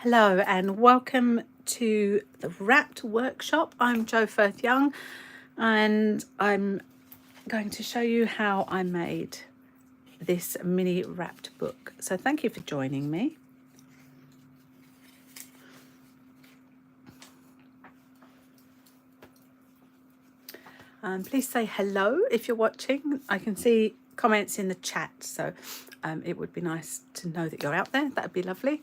Hello and welcome to the Wrapped Workshop. I'm Jo Firth-Young and I'm going to show you how I made this mini wrapped book. So thank you for joining me. Please say hello if you're watching. I can see comments in the chat, so it would be nice to know that you're out there. That would be lovely.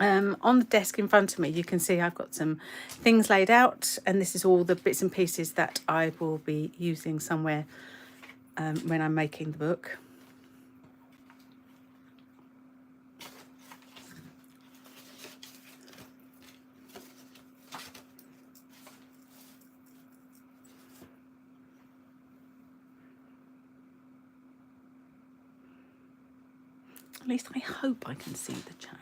On the desk in front of me, you can see I've got some things laid out, and this is all the bits and pieces that I will be using somewhere when I'm making the book. At least I hope I can see the chat.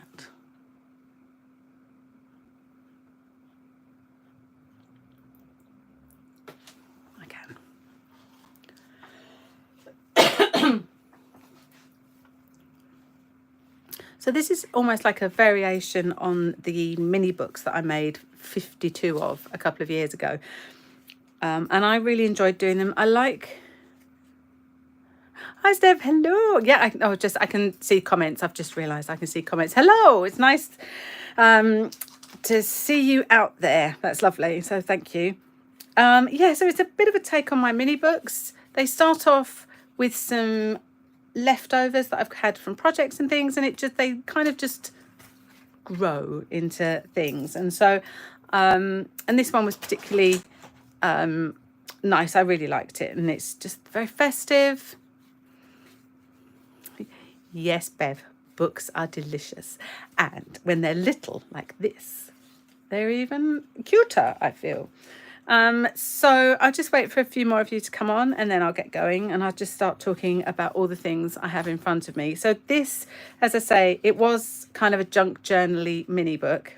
I can. So this is almost like a variation on the mini books that I made 52 of a couple of years ago. And I really enjoyed doing them. I like... Hi, Steph. Hello. Yeah, I can see comments. I've just realised I can see comments. Hello. It's nice to see you out there. That's lovely. So thank you. Yeah, so it's a bit of a take on my mini books. They start off with some leftovers that I've had from projects and things, and they kind of just grow into things. And so, and this one was particularly nice. I really liked it, and it's just very festive. Yes, Bev, books are delicious. And when they're little like this, they're even cuter, I feel. So I'll just wait for a few more of you to come on, and then I'll get going, and I'll just start talking about all the things I have in front of me. So this, as I say, it was kind of a junk journal-y mini book.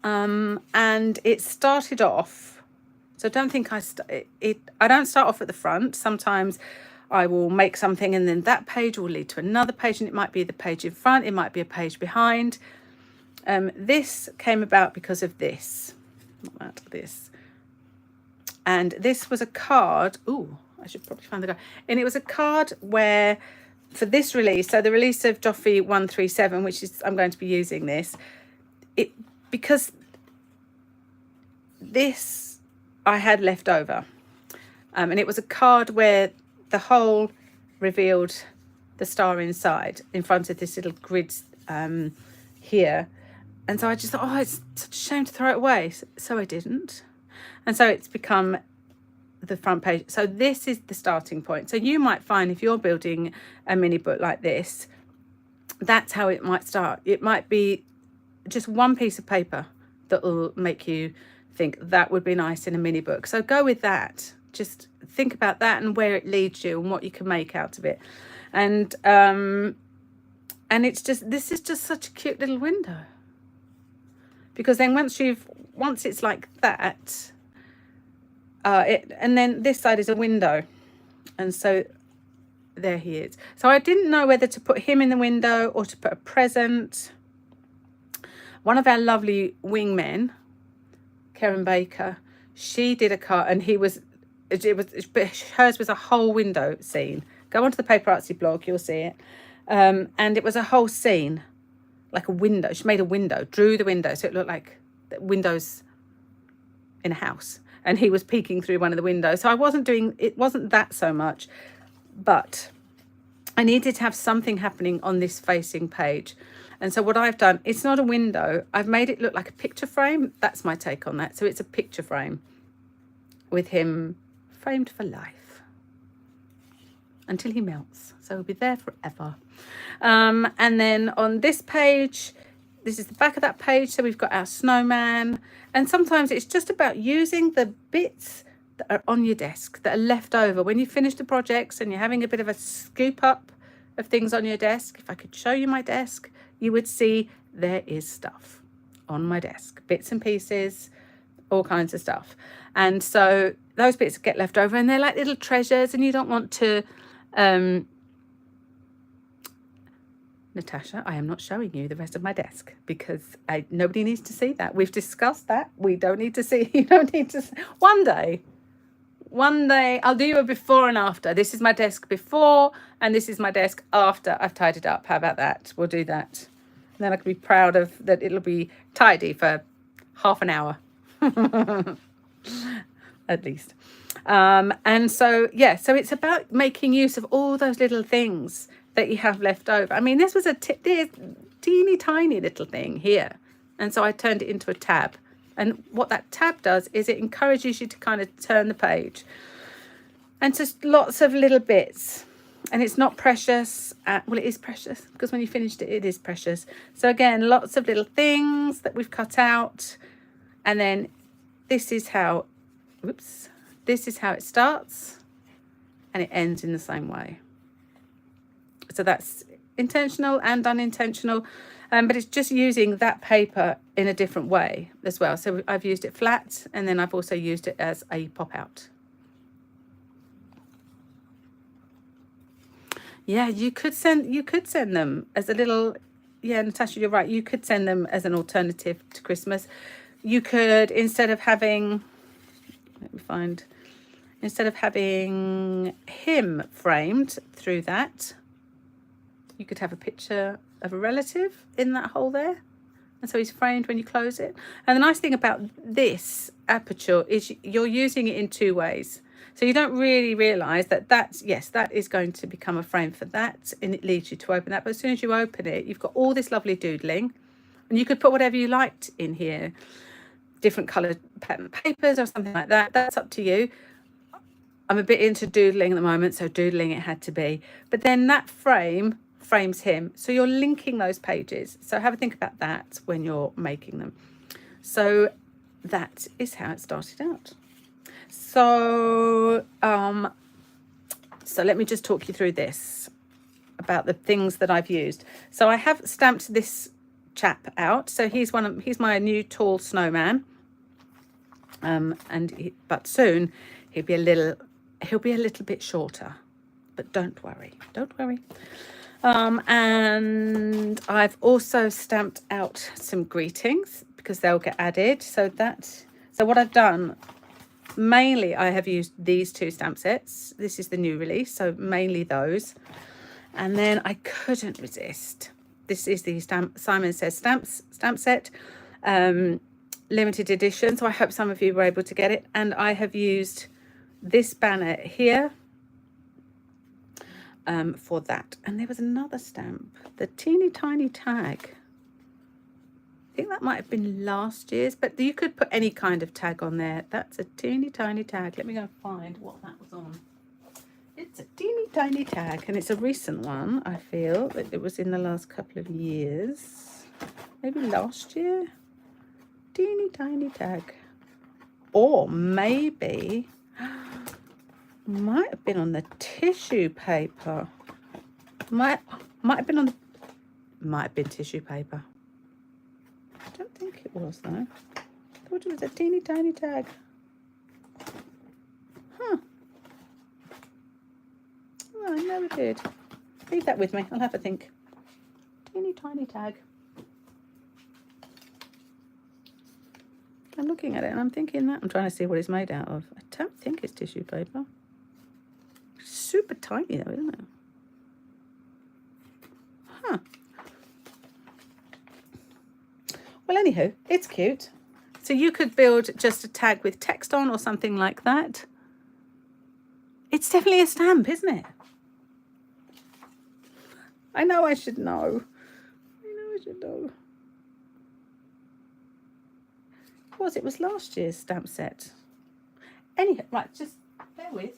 And it started off, so don't think I don't start off at the front. Sometimes I will make something and then that page will lead to another page, and it might be the page in front, it might be a page behind. This came about because of this, not that, this. And this was a card. Ooh, I should probably find the card. And it was a card where, for this release, so the release of JOFY 137, which is, I'm going to be using this, because this I had left over. And it was a card where the whole revealed the star inside in front of this little grid here. And so I just thought, oh, it's such a shame to throw it away. So I didn't. And so it's become the front page. So this is the starting point. So you might find if you're building a mini book like this, that's how it might start. It might be just one piece of paper that will make you think that would be nice in a mini book. So go with that. Just think about that and where it leads you and what you can make out of it. And it's just, this is just such a cute little window, because then once it's like that, and then this side is a window, and so there he is. So I didn't know whether to put him in the window or to put a present. One of our lovely wingmen, Karen Baker, she did a card, and hers was a whole window scene. Go onto the Paper Artsy blog, you'll see it. And it was a whole scene, like a window. She made a window, drew the window, so it looked like windows in a house. And he was peeking through one of the windows. So it wasn't that so much, but I needed to have something happening on this facing page. And so what I've done, it's not a window. I've made it look like a picture frame. That's my take on that. So it's a picture frame with him framed for life until he melts. So he'll be there forever. And then on this page, this is the back of that page. So we've got our snowman. And sometimes it's just about using the bits that are on your desk that are left over when you finish the projects and you're having a bit of a scoop up of things on your desk. If I could show you my desk, you would see there is stuff on my desk, bits and pieces, all kinds of stuff. And so those bits get left over, and they're like little treasures, and you don't want to Natasha, I am not showing you the rest of my desk because nobody needs to see that. We've discussed that. We don't need to see. You don't need to see. One day I'll do you a before and after. This is my desk before and this is my desk after I've tidied up. How about that? We'll do that. And then I can be proud of that. It'll be tidy for half an hour at least. And so, yeah, so it's about making use of all those little things that you have left over. I mean, this was a teeny tiny little thing here. And so I turned it into a tab. And what that tab does is it encourages you to kind of turn the page. And just lots of little bits. And it's not precious. Well, it is precious because when you finished it, it is precious. So again, lots of little things that we've cut out. And then this is how, whoops, this is how it starts. And it ends in the same way. So that's intentional and unintentional. But it's just using that paper in a different way as well. So I've used it flat and then I've also used it as a pop out. Yeah, you could send them as a little, yeah, Natasha, you're right. You could send them as an alternative to Christmas. You could, instead of having, let me find, instead of having him framed through that, you could have a picture of a relative in that hole there. And so he's framed when you close it. And the nice thing about this aperture is you're using it in two ways. So you don't really realise that that's, yes, that is going to become a frame for that. And it leads you to open that. But as soon as you open it, you've got all this lovely doodling. And you could put whatever you liked in here. Different coloured pattern papers or something like that. That's up to you. I'm a bit into doodling at the moment, so doodling it had to be. But then that frame frames him. So you're linking those pages. So have a think about that when you're making them. So that is how it started out. So, so let me just talk you through this about the things that I've used. So I have stamped this chap out. So he's my new tall snowman. But soon he'll be a little bit shorter. But don't worry. And I've also stamped out some greetings because they'll get added. So what I've done, mainly I have used these two stamp sets. This is the new release, so mainly those. And then I couldn't resist. This is the Simon Says stamp set, limited edition. So I hope some of you were able to get it. And I have used this banner here for that. And there was another stamp, the teeny tiny tag. I think that might have been last year's, but you could put any kind of tag on there. That's a teeny tiny tag. Let me go find what that was on. It's a teeny tiny tag, and it's a recent one. I feel that it was in the last couple of years, maybe last year. Teeny tiny tag, or maybe might have been on the tissue paper. Might have been tissue paper. I don't think it was though. I thought it was a teeny tiny tag. Huh. Oh, I never did. Leave that with me. I'll have a think. Teeny tiny tag. I'm looking at it and I'm thinking that. I'm trying to see what it's made out of. I don't think it's tissue paper. Super tiny though, isn't it? Huh. Well, anywho, it's cute. So you could build just a tag with text on or something like that. It's definitely a stamp, isn't it? I know I should know. It was last year's stamp set. Anyhow, right, just bear with.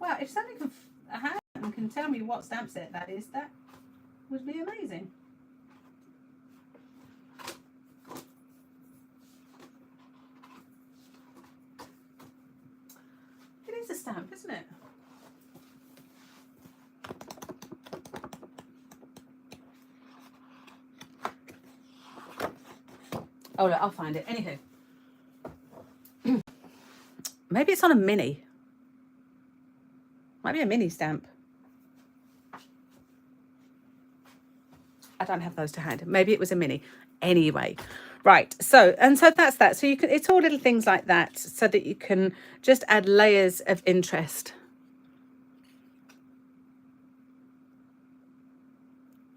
Well, if somebody can tell me what stamp set that is, that would be amazing. It is a stamp, isn't it? Oh, look, I'll find it. Anywho. Maybe it's on a mini. Might be a mini stamp. I don't have those to hand. Maybe it was a mini. Anyway, right. So that's that. So you can, it's all little things like that so that you can just add layers of interest.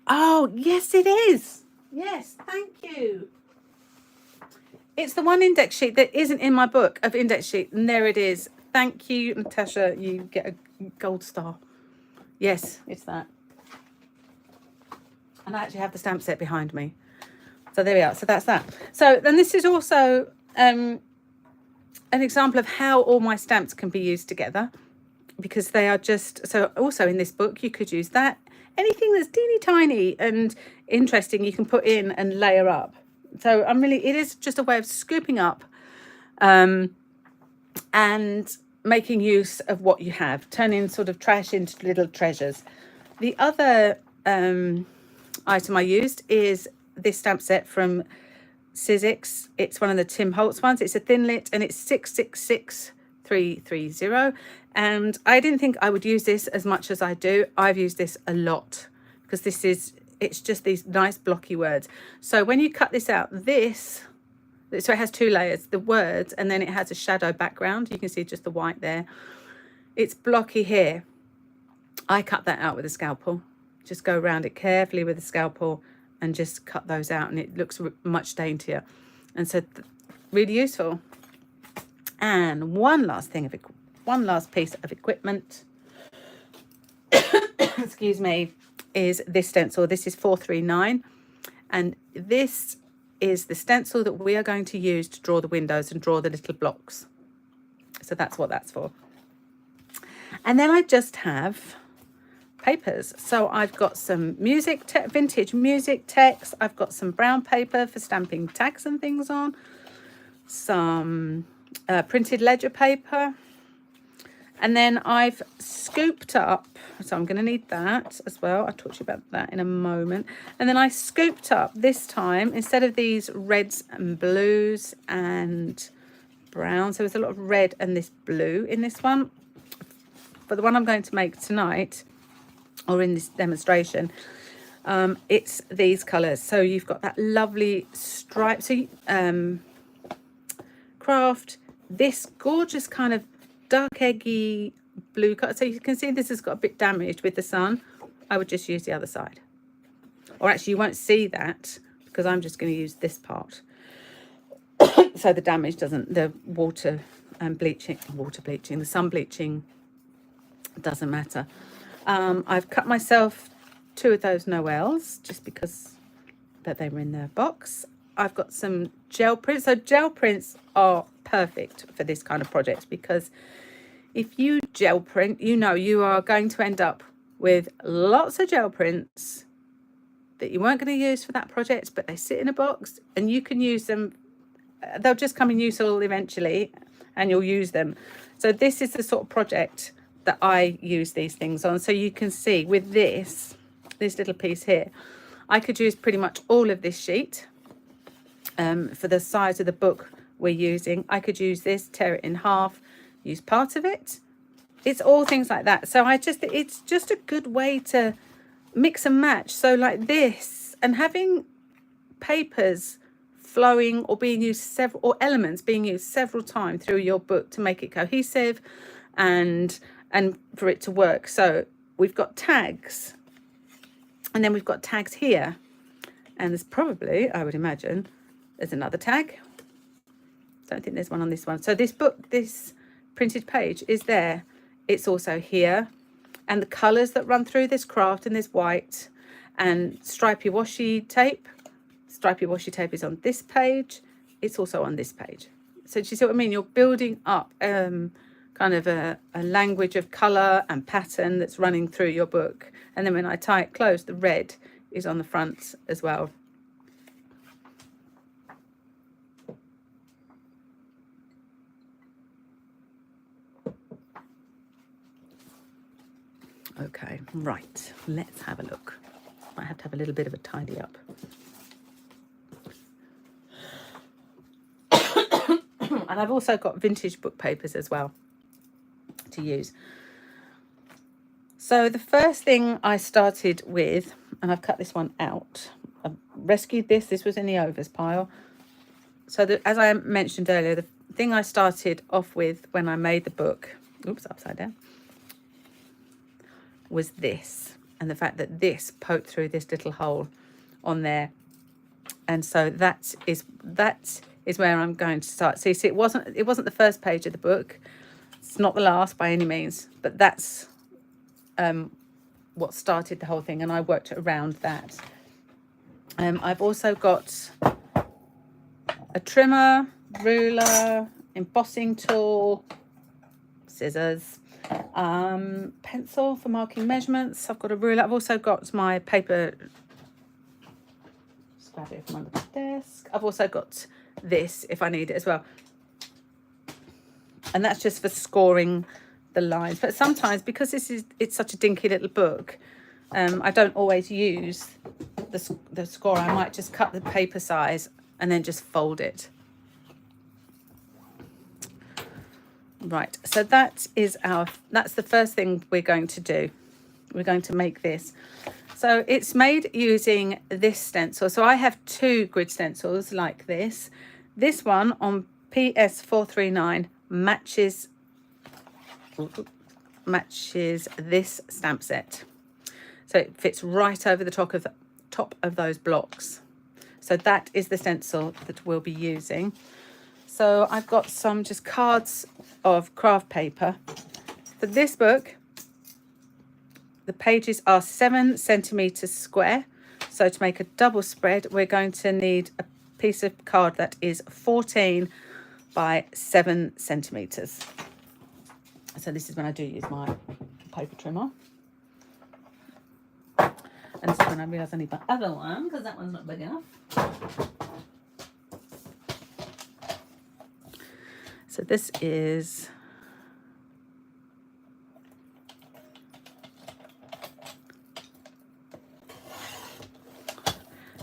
Oh, yes, it is. Yes, thank you. It's the one index sheet that isn't in my book of index sheet. And there it is. Thank you, Natasha. You get a gold star. Yes, it's that. And I actually have the stamp set behind me. So there we are. So that's that. So then this is also an example of how all my stamps can be used together, because they are just, so also in this book, you could use that. Anything that's teeny tiny and interesting, you can put in and layer up. So it is just a way of scooping up and making use of what you have, turning sort of trash into little treasures. The other item I used is this stamp set from Sizzix. It's one of the Tim Holtz ones. It's a thinlit and it's 666330. And I didn't think I would use this as much as I do. I've used this a lot because it's just these nice blocky words. So when you cut this out, so it has two layers, the words, and then it has a shadow background. You can see just the white there. It's blocky here. I cut that out with a scalpel. Just go around it carefully with a scalpel and just cut those out, and it looks much daintier. And so really useful. And one last piece of equipment, excuse me, is this stencil. This is 439, and this is the stencil that we are going to use to draw the windows and draw the little blocks. So that's what that's for. And then I just have papers. So I've got some vintage music text. I've got some brown paper for stamping tags and things on. Some printed ledger paper. And then I've scooped up, so I'm going to need that as well. I'll talk to you about that in a moment. And then I scooped up this time, instead of these reds and blues and browns, there was a lot of red and this blue in this one. For the one I'm going to make tonight, or in this demonstration, it's these colours. So you've got that lovely stripe. So craft this gorgeous kind of dark eggy blue color. So you can see this has got a bit damaged with the sun. I would just use the other side, or actually you won't see that because I'm just going to use this part. So the damage doesn't, the water bleaching, the sun bleaching doesn't matter. I've cut myself 2 of those Noels just because that they were in their box. I've got some gel prints. So gel prints are perfect for this kind of project, because if you gel print, you are going to end up with lots of gel prints that you weren't going to use for that project, but they sit in a box and you can use them. They'll just come in useful eventually and you'll use them. So this is the sort of project that I use these things on. So you can see with this little piece here, I could use pretty much all of this sheet for the size of the book we're using. I could use this, tear it in half, use part of it. It's all things like that. So it's just a good way to mix and match. So like this, and having papers flowing or being used or elements being used several times through your book to make it cohesive and for it to work. So we've got tags, and then we've got tags here, and there's probably, I would imagine, there's another tag. Don't think there's one on this one. So this printed page is there. It's also here, and the colors that run through this craft, and this white and stripy washi tape. Stripy washi tape is on this page. It's also on this page. So do you see what I mean? You're building up kind of a language of color and pattern that's running through your book. And then when I tie it closed, the red is on the front as well. Okay, right, let's have a look. I have to have a little bit of a tidy up. And I've also got vintage book papers as well to use. So the first thing I started with, and I've cut this one out, I've rescued this was in the overs pile. So as I mentioned earlier, the thing I started off with when I made the book, oops, upside down, was this, and the fact that this poked through this little hole on there. And so that is where I'm going to start. So you see, it wasn't the first page of the book. It's not the last by any means, but that's what started the whole thing, and I worked around that. I've also got a trimmer, ruler, embossing tool, scissors, pencil for marking measurements. I've got a ruler. I've also got my paper. Just grab it from under the desk. I've also got this if I need it as well, and that's just for scoring the lines. But sometimes, because it's such a dinky little book, I don't always use the score. I might just cut the paper size and then just fold it. Right, so that's the first thing we're going to do. We're going to make this. So it's made using this stencil. So I have 2 grid stencils like this. This one on PS439 matches this stamp set. So it fits right over the top of those blocks. So that is the stencil that we'll be using. So I've got some just cards of craft paper. For this book, the pages are 7 centimeters square. So to make a double spread, we're going to need a piece of card that is 14 by 7 centimeters. So this is when I do use my paper trimmer. And this is when I realise I need my other one, because that one's not big enough. So this is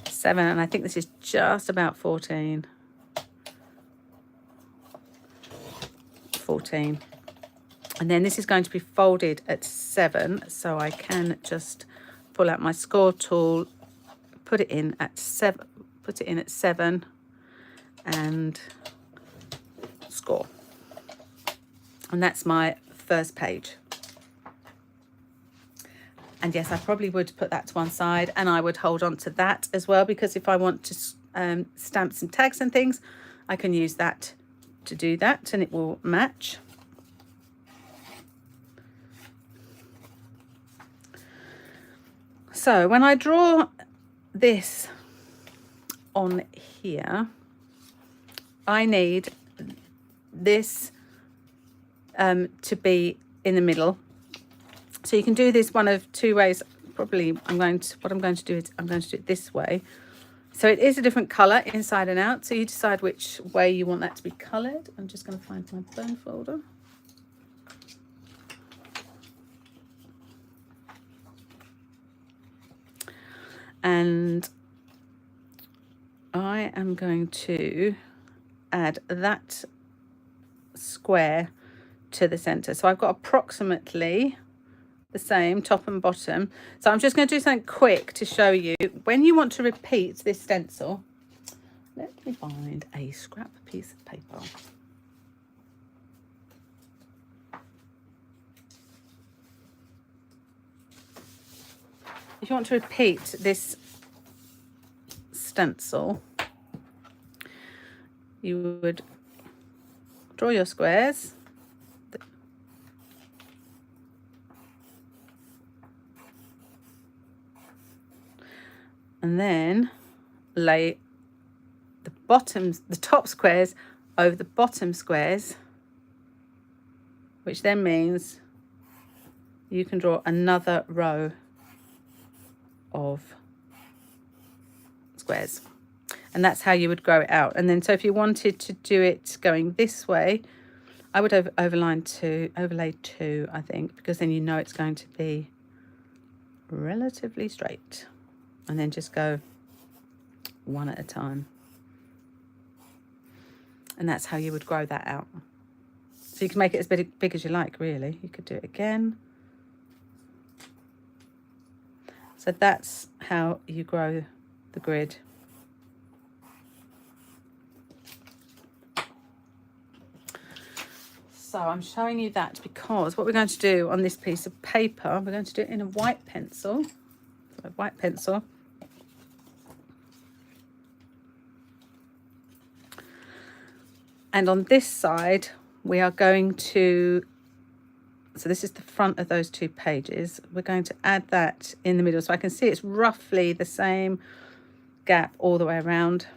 7, and I think this is just about 14. 14. And then this is going to be folded at 7, so I can just pull out my score tool, put it in at 7, and score. And that's my first page. And yes, I probably would put that to one side, and I would hold on to that as well, because if I want to stamp some tags and things, I can use that to do that, and it will match. So when I draw this on here, I need this to be in the middle. So you can do this one of 2 ways. Probably what I'm going to do it this way. So it is a different colour inside and out. So you decide which way you want that to be coloured. I'm just going to find my bone folder. And I am going to add that square to the centre. So I've got approximately the same top and bottom. So I'm just going to do something quick to show you. When you want to repeat this stencil, let me find a scrap piece of paper. If you want to repeat this stencil, you would draw your squares. And then lay the top squares over the bottom squares, which then means you can draw another row of squares. And that's how you would grow it out. And then so if you wanted to do it going this way, I would overlay 2, I think, because then you know it's going to be relatively straight. And then just go one at a time. And that's how you would grow that out. So you can make it as big as you like, really. You could do it again. So that's how you grow the grid. So I'm showing you that because what we're going to do on this piece of paper, we're going to do it in a white pencil. So a white pencil. And on this side, we are going to, so this is the front of those 2 pages. We're going to add that in the middle. So I can see it's roughly the same gap all the way around.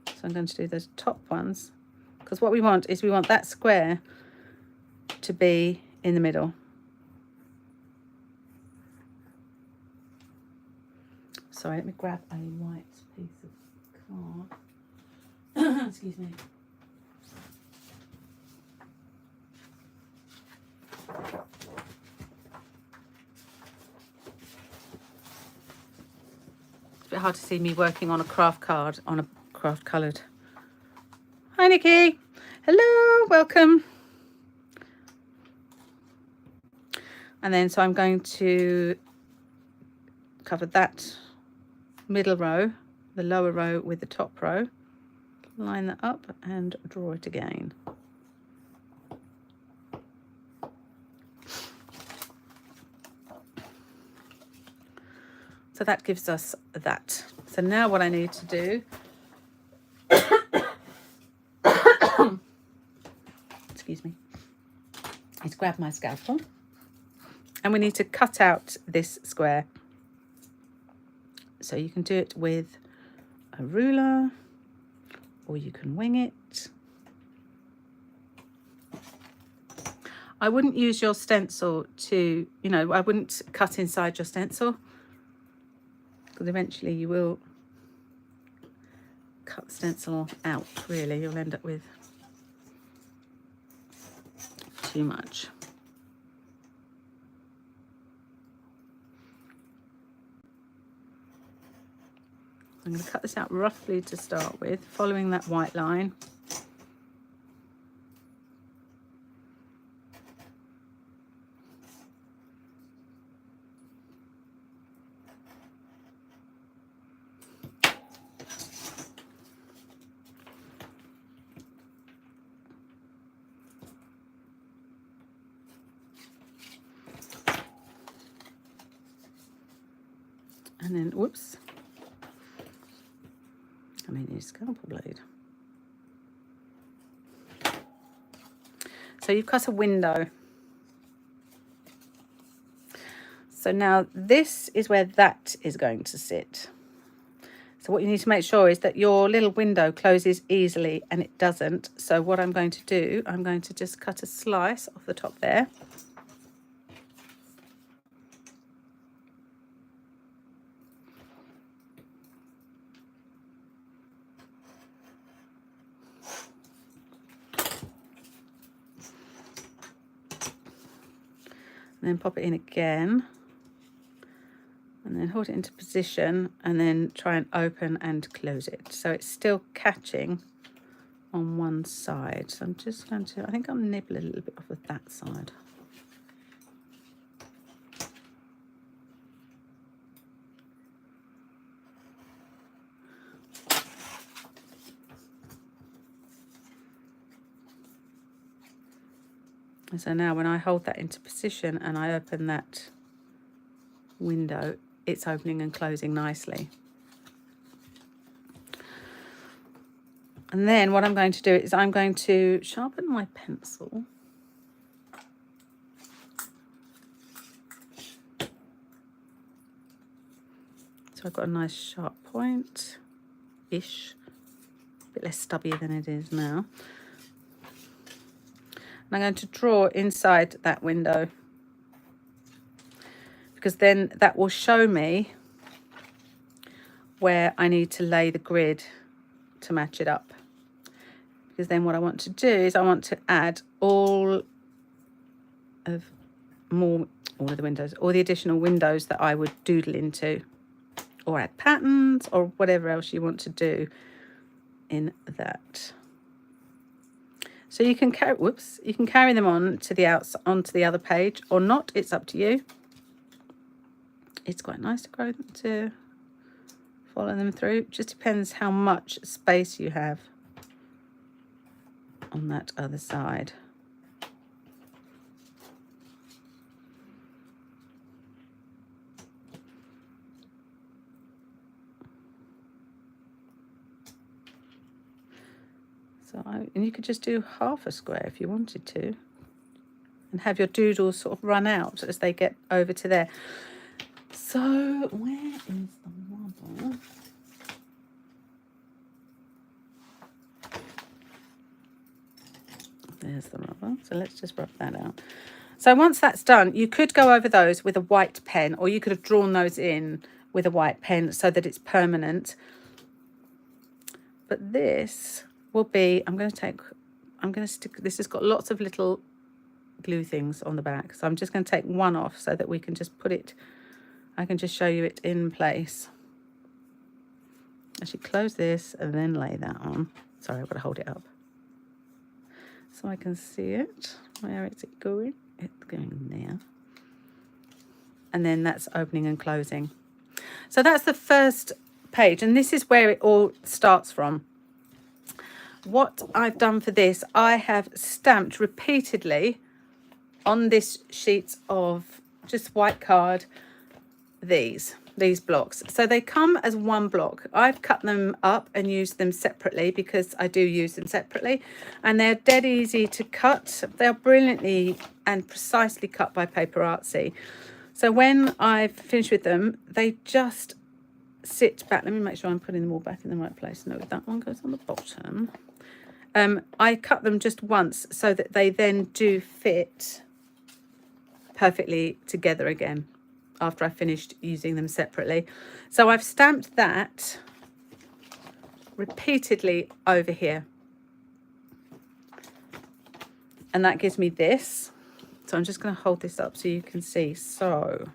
So I'm going to do those top ones, because what we want is we want that square to be in the middle. Sorry, let me grab a white piece of card. Excuse me. It's a bit hard to see me working on a craft card, on a craft coloured. Hi Nikki. Hello, welcome. And then so I'm going to cover that middle row, the lower row with the top row, line that up and draw it again. So that gives us that. So now what I need to do excuse me, is grab my scalpel, and we need to cut out this square. So you can do it with a ruler, or you can wing it. I wouldn't use your stencil to, you know, I wouldn't cut inside your stencil, because eventually you will cut the stencil out, really. You'll end up with too much. I'm going to cut this out roughly to start with, following that white line. And then, whoops, I may need a scalpel blade. So you've cut a window. So now this is where that is going to sit. So what you need to make sure is that your little window closes easily, and it doesn't. So what I'm going to do, I'm going to just cut a slice off the top there. And then pop it in again, and then hold it into position, and then try and open and close it. So it's still catching on one side. So I'm just going to, I think I'll nibble a little bit off of that side. And so now when I hold that into position and I open that window, it's opening and closing nicely. And then what I'm going to do is I'm going to sharpen my pencil. So I've got a nice sharp point-ish, a bit less stubby than it is now. And I'm going to draw inside that window, because then that will show me where I need to lay the grid to match it up. Because then what I want to do is I want to add all of the windows, all the additional windows that I would doodle into. or add patterns or whatever else you want to do in that. So you can carry, whoops, you can carry them on to the onto the other page or not. It's up to you. It's quite nice to follow them through. It just depends how much space you have on that other side. So and you could just do half a square if you wanted to, and have your doodles sort of run out as they get over to there. So where is the rubber? There's the rubber. So let's just rub that out. So once that's done, you could go over those with a white pen, or you could have drawn those in with a white pen so that it's permanent. But this will be, I'm going to stick, this has got lots of little glue things on the back. So I'm just going to take one off so that we can just put it, I can just show you it in place. I should close this and then lay that on. Sorry, I've got to hold it up so I can see it. Where is it going? It's going there. And then that's opening and closing. So that's the first page, and this is where it all starts from. What I've done for this, I have stamped repeatedly on this sheet of just white card these blocks. So they come as one block. I've cut them up and used them separately because I do use them separately, and they're dead easy to cut. They're brilliantly and precisely cut by Paper Artsy. So when I've finished with them, they just sit back. Let me make sure I'm putting them all back in the right place. No, that one goes on the bottom. I cut them just once so that they then do fit perfectly together again after I finished using them separately. So I've stamped that repeatedly over here. And that gives me this. So I'm just going to hold this up so you can see. So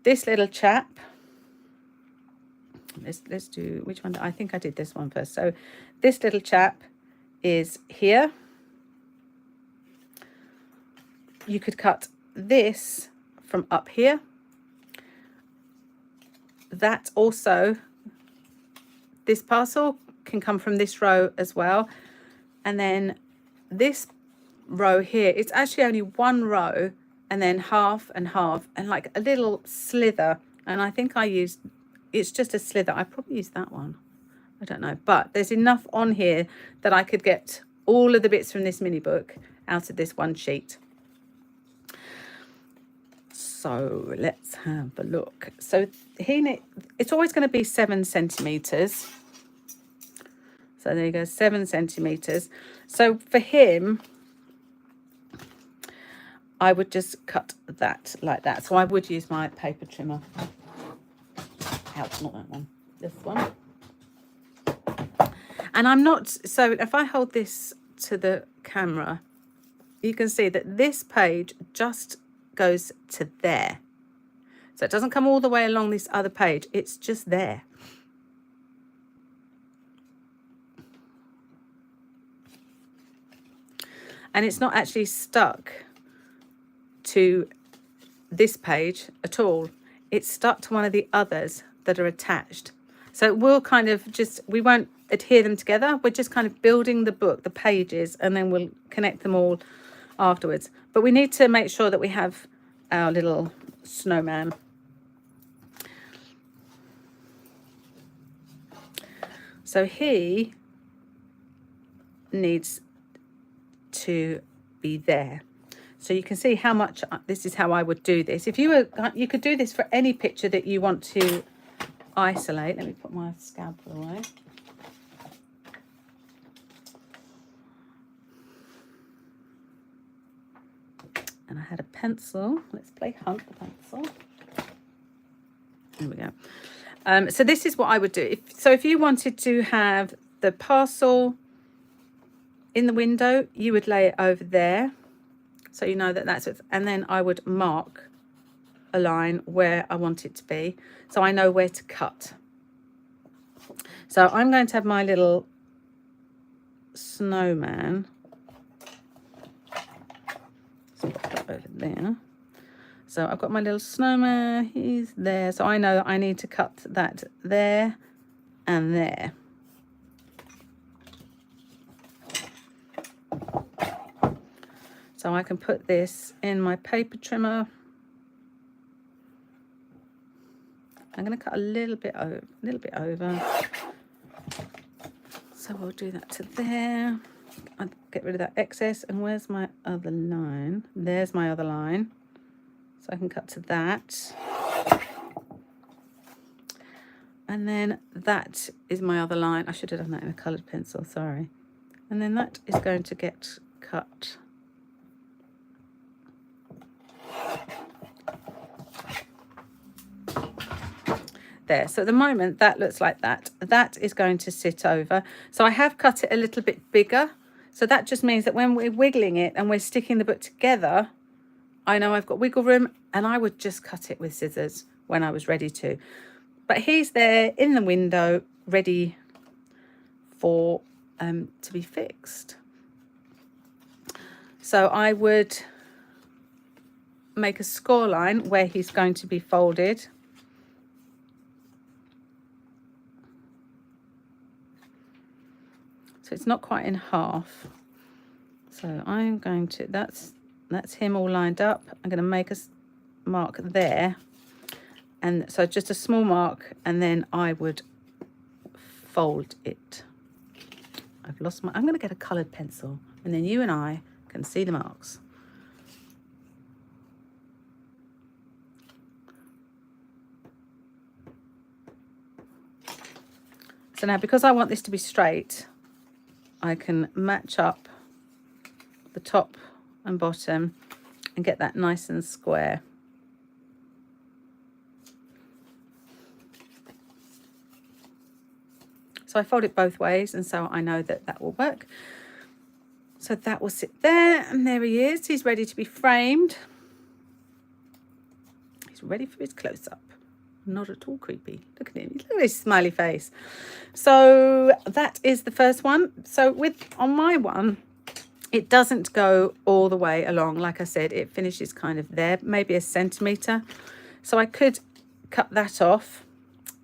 this little chap, let's do, which one? I think I did this one first. So this little chap is here. You could cut this from up here. That also, this parcel can come from this row as well. And then this row here, it's actually only one row and then half and half and like a little slither. And I think I used, it's just a slither. I probably used that one. I don't know. But there's enough on here that I could get all of the bits from this mini book out of this one sheet. So let's have a look. So it's always going to be 7 centimeters. So there you go, 7 centimeters. So for him, I would just cut that like that. So I would use my paper trimmer. Ouch, not that one, this one. And I'm not, so if I hold this to the camera, you can see that this page just goes to there. So it doesn't come all the way along this other page, it's just there. And it's not actually stuck to this page at all. It's stuck to one of the others that are attached. So it will kind of just, we won't adhere them together. We're just kind of building the book, the pages, and then we'll connect them all afterwards. But we need to make sure that we have our little snowman. So he needs to be there. So you can see how much, this is how I would do this. If you were, you could do this for any picture that you want to isolate. Let me put my scalpel away. And I had a pencil. Let's play hunt the pencil. There we go. So this is what I would do. If you wanted to have the parcel in the window, you would lay it over there. So you know that that's it. And then I would mark a line where I want it to be, so I know where to cut. So I'm going to have my little snowman. Let's pop that over there. So I've got my little snowman, he's there. So I know I need to cut that there and there. So I can put this in my paper trimmer. I'm going to cut a little bit over. So we'll do that to there. I'll get rid of that excess. And where's my other line? There's my other line. So I can cut to that. And then that is my other line. I should have done that in a coloured pencil, sorry. And then that is going to get cut. There. So at the moment that looks like that. That is going to sit over. So I have cut it a little bit bigger. So that just means that when we're wiggling it and we're sticking the book together, I know I've got wiggle room, and I would just cut it with scissors when I was ready to. But he's there in the window, ready for to be fixed. So I would make a score line where he's going to be folded. So it's not quite in half. So I'm going to, that's him all lined up. I'm going to make a mark there. And so just a small mark, and then I would fold it. I've lost my, I'm going to get a coloured pencil, and then you and I can see the marks. So now, because I want this to be straight, I can match up the top and bottom and get that nice and square. So I fold it both ways, and so I know that that will work. So that will sit there, and there he is. He's ready to be framed. He's ready for his close-up. Not at all creepy. Look at him. Look at his smiley face. So that is the first one. So on my one, it doesn't go all the way along. Like I said, it finishes kind of there, maybe a centimetre. So I could cut that off.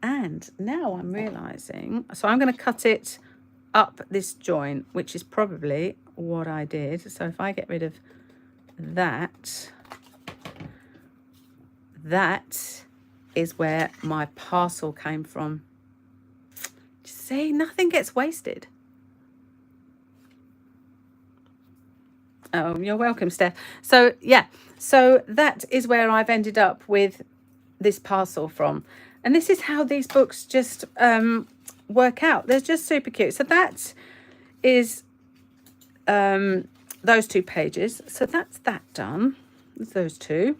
And now I'm realising, so I'm going to cut it up this joint, which is probably what I did. So if I get rid of that, that is where my parcel came from. See, nothing gets wasted. Oh, you're welcome, Steph. So yeah, so that is where I've ended up with this parcel from. And this is how these books just work out. They're just super cute. So that is those 2 pages. So that's that done. There's those 2.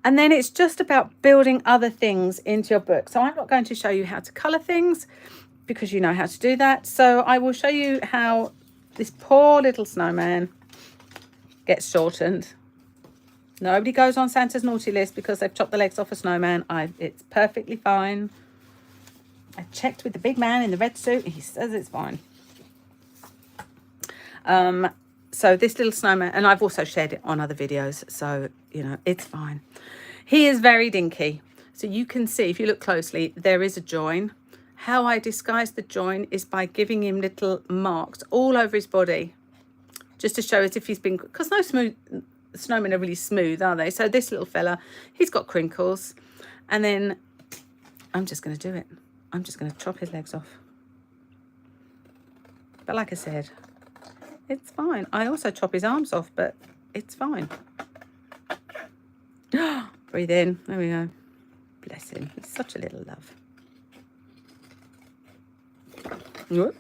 And then it's just about building other things into your book. So I'm not going to show you how to colour things because you know how to do that. So I will show you how this poor little snowman gets shortened. Nobody goes on Santa's naughty list because they've chopped the legs off a snowman. It's perfectly fine. I checked with the big man in the red suit. He says it's fine. So this little snowman, and I've also shared it on other videos, so, you know, it's fine. He is very dinky. So you can see, if you look closely, there is a join. How I disguise the join is by giving him little marks all over his body, just to show as if he's been, because no snowmen are really smooth, are they? So this little fella, he's got crinkles. And then I'm just going to do it. I'm just going to chop his legs off. But like I said, it's fine. I also chop his arms off, but it's fine. Breathe in. There we go. Bless him. He's such a little love. Whoop.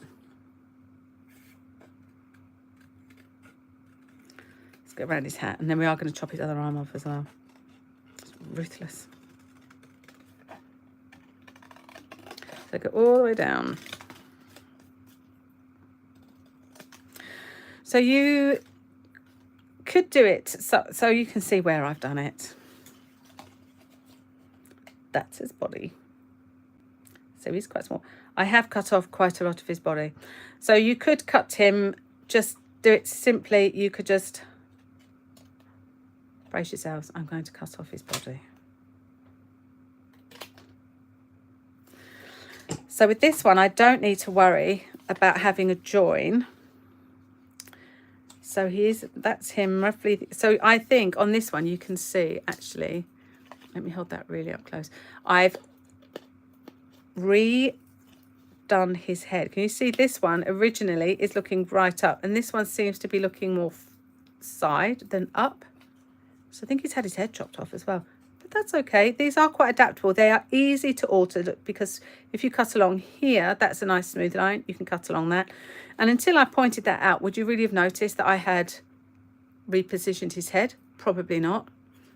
Let's get around his hat, and then we are going to chop his other arm off as well. It's ruthless. So go all the way down. So you could do it so you can see where I've done it. That's his body. So he's quite small. I have cut off quite a lot of his body. So you could cut him, just do it simply. You could just, brace yourselves, I'm going to cut off his body. So with this one, I don't need to worry about having a join. So that's him roughly. So I think on this one, you can see, actually, let me hold that really up close. I've redone his head. Can you see this one originally is looking right up, and this one seems to be looking more side than up. So I think he's had his head chopped off as well. But that's okay. These are quite adaptable. They are easy to alter, because if you cut along here, that's a nice smooth line. You can cut along that. And until I pointed that out, would you really have noticed that I had repositioned his head? Probably not.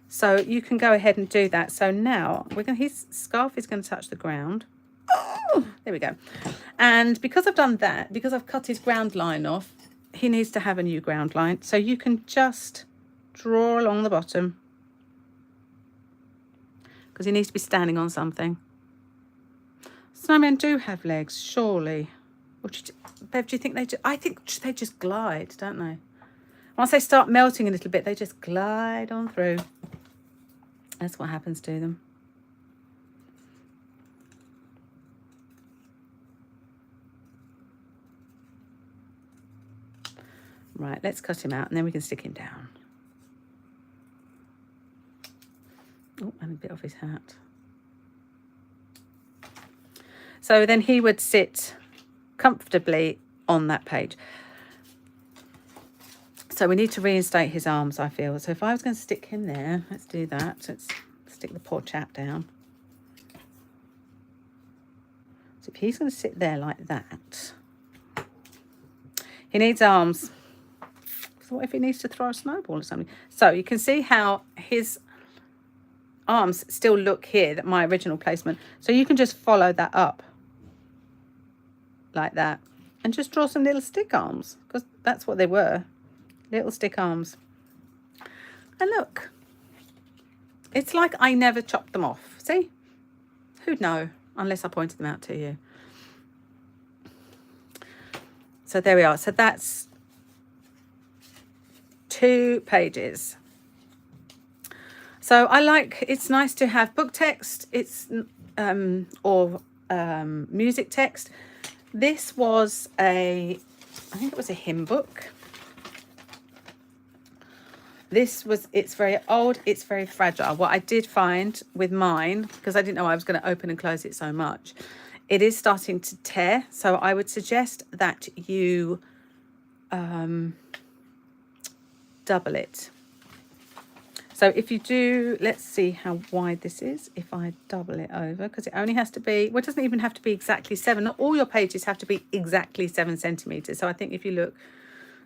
So you can go ahead and do that. So now his scarf is going to touch the ground. Oh, there we go. And because I've done that, because I've cut his ground line off, he needs to have a new ground line. So you can just draw along the bottom, because he needs to be standing on something. Snowmen do have legs, surely. Bev, do you think they do? I think they just glide, don't they? Once they start melting a little bit, they just glide on through. That's what happens to them. Right, let's cut him out, and then we can stick him down. Oh, and a bit off his hat. So then he would sit comfortably on that page. So we need to reinstate his arms, I feel. So if I was going to stick him there, let's do that. Let's stick the poor chap down. So if he's going to sit there like that, he needs arms. So what if he needs to throw a snowball or something? So you can see how his arms still look here, that my original placement. So you can just follow that up like that and just draw some little stick arms, because that's what they were, little stick arms. And look, it's like I never chopped them off. See, who'd know unless I pointed them out to you. So there we are. So that's 2 pages. So it's nice to have book text, or music text. This was I think it was a hymn book. It's very old, it's very fragile. What I did find with mine, because I didn't know I was going to open and close it so much, it is starting to tear. So I would suggest that you double it. So if you do, let's see how wide this is. If I double it over, because it only has to be, well, it doesn't even have to be exactly 7. Not all your pages have to be exactly 7 centimeters. So I think if you look,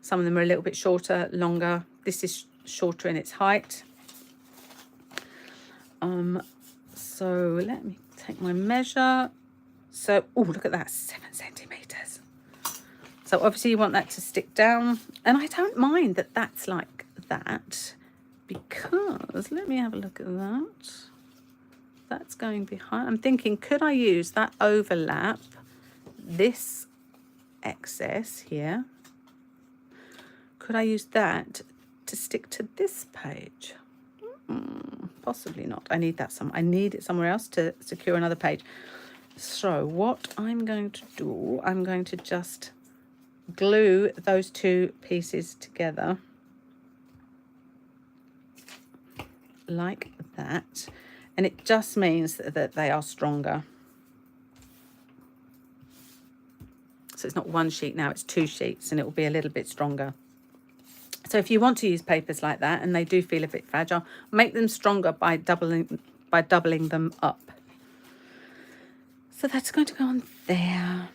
some of them are a little bit shorter, longer. This is shorter in its height. So let me take my measure. So, oh, look at that, 7 centimeters. So obviously you want that to stick down. And I don't mind that that's like that, because let me have a look at that. That's going behind. I'm thinking, could I use that overlap, this excess here? Could I use that to stick to this page? Possibly not. I need it somewhere else to secure another page. So what I'm going to do, I'm going to just glue those 2 pieces together like that, and it just means that they are stronger. So it's not 1 sheet now, it's 2 sheets, and it will be a little bit stronger. So if you want to use papers like that and they do feel a bit fragile, make them stronger by doubling them up. So that's going to go on there.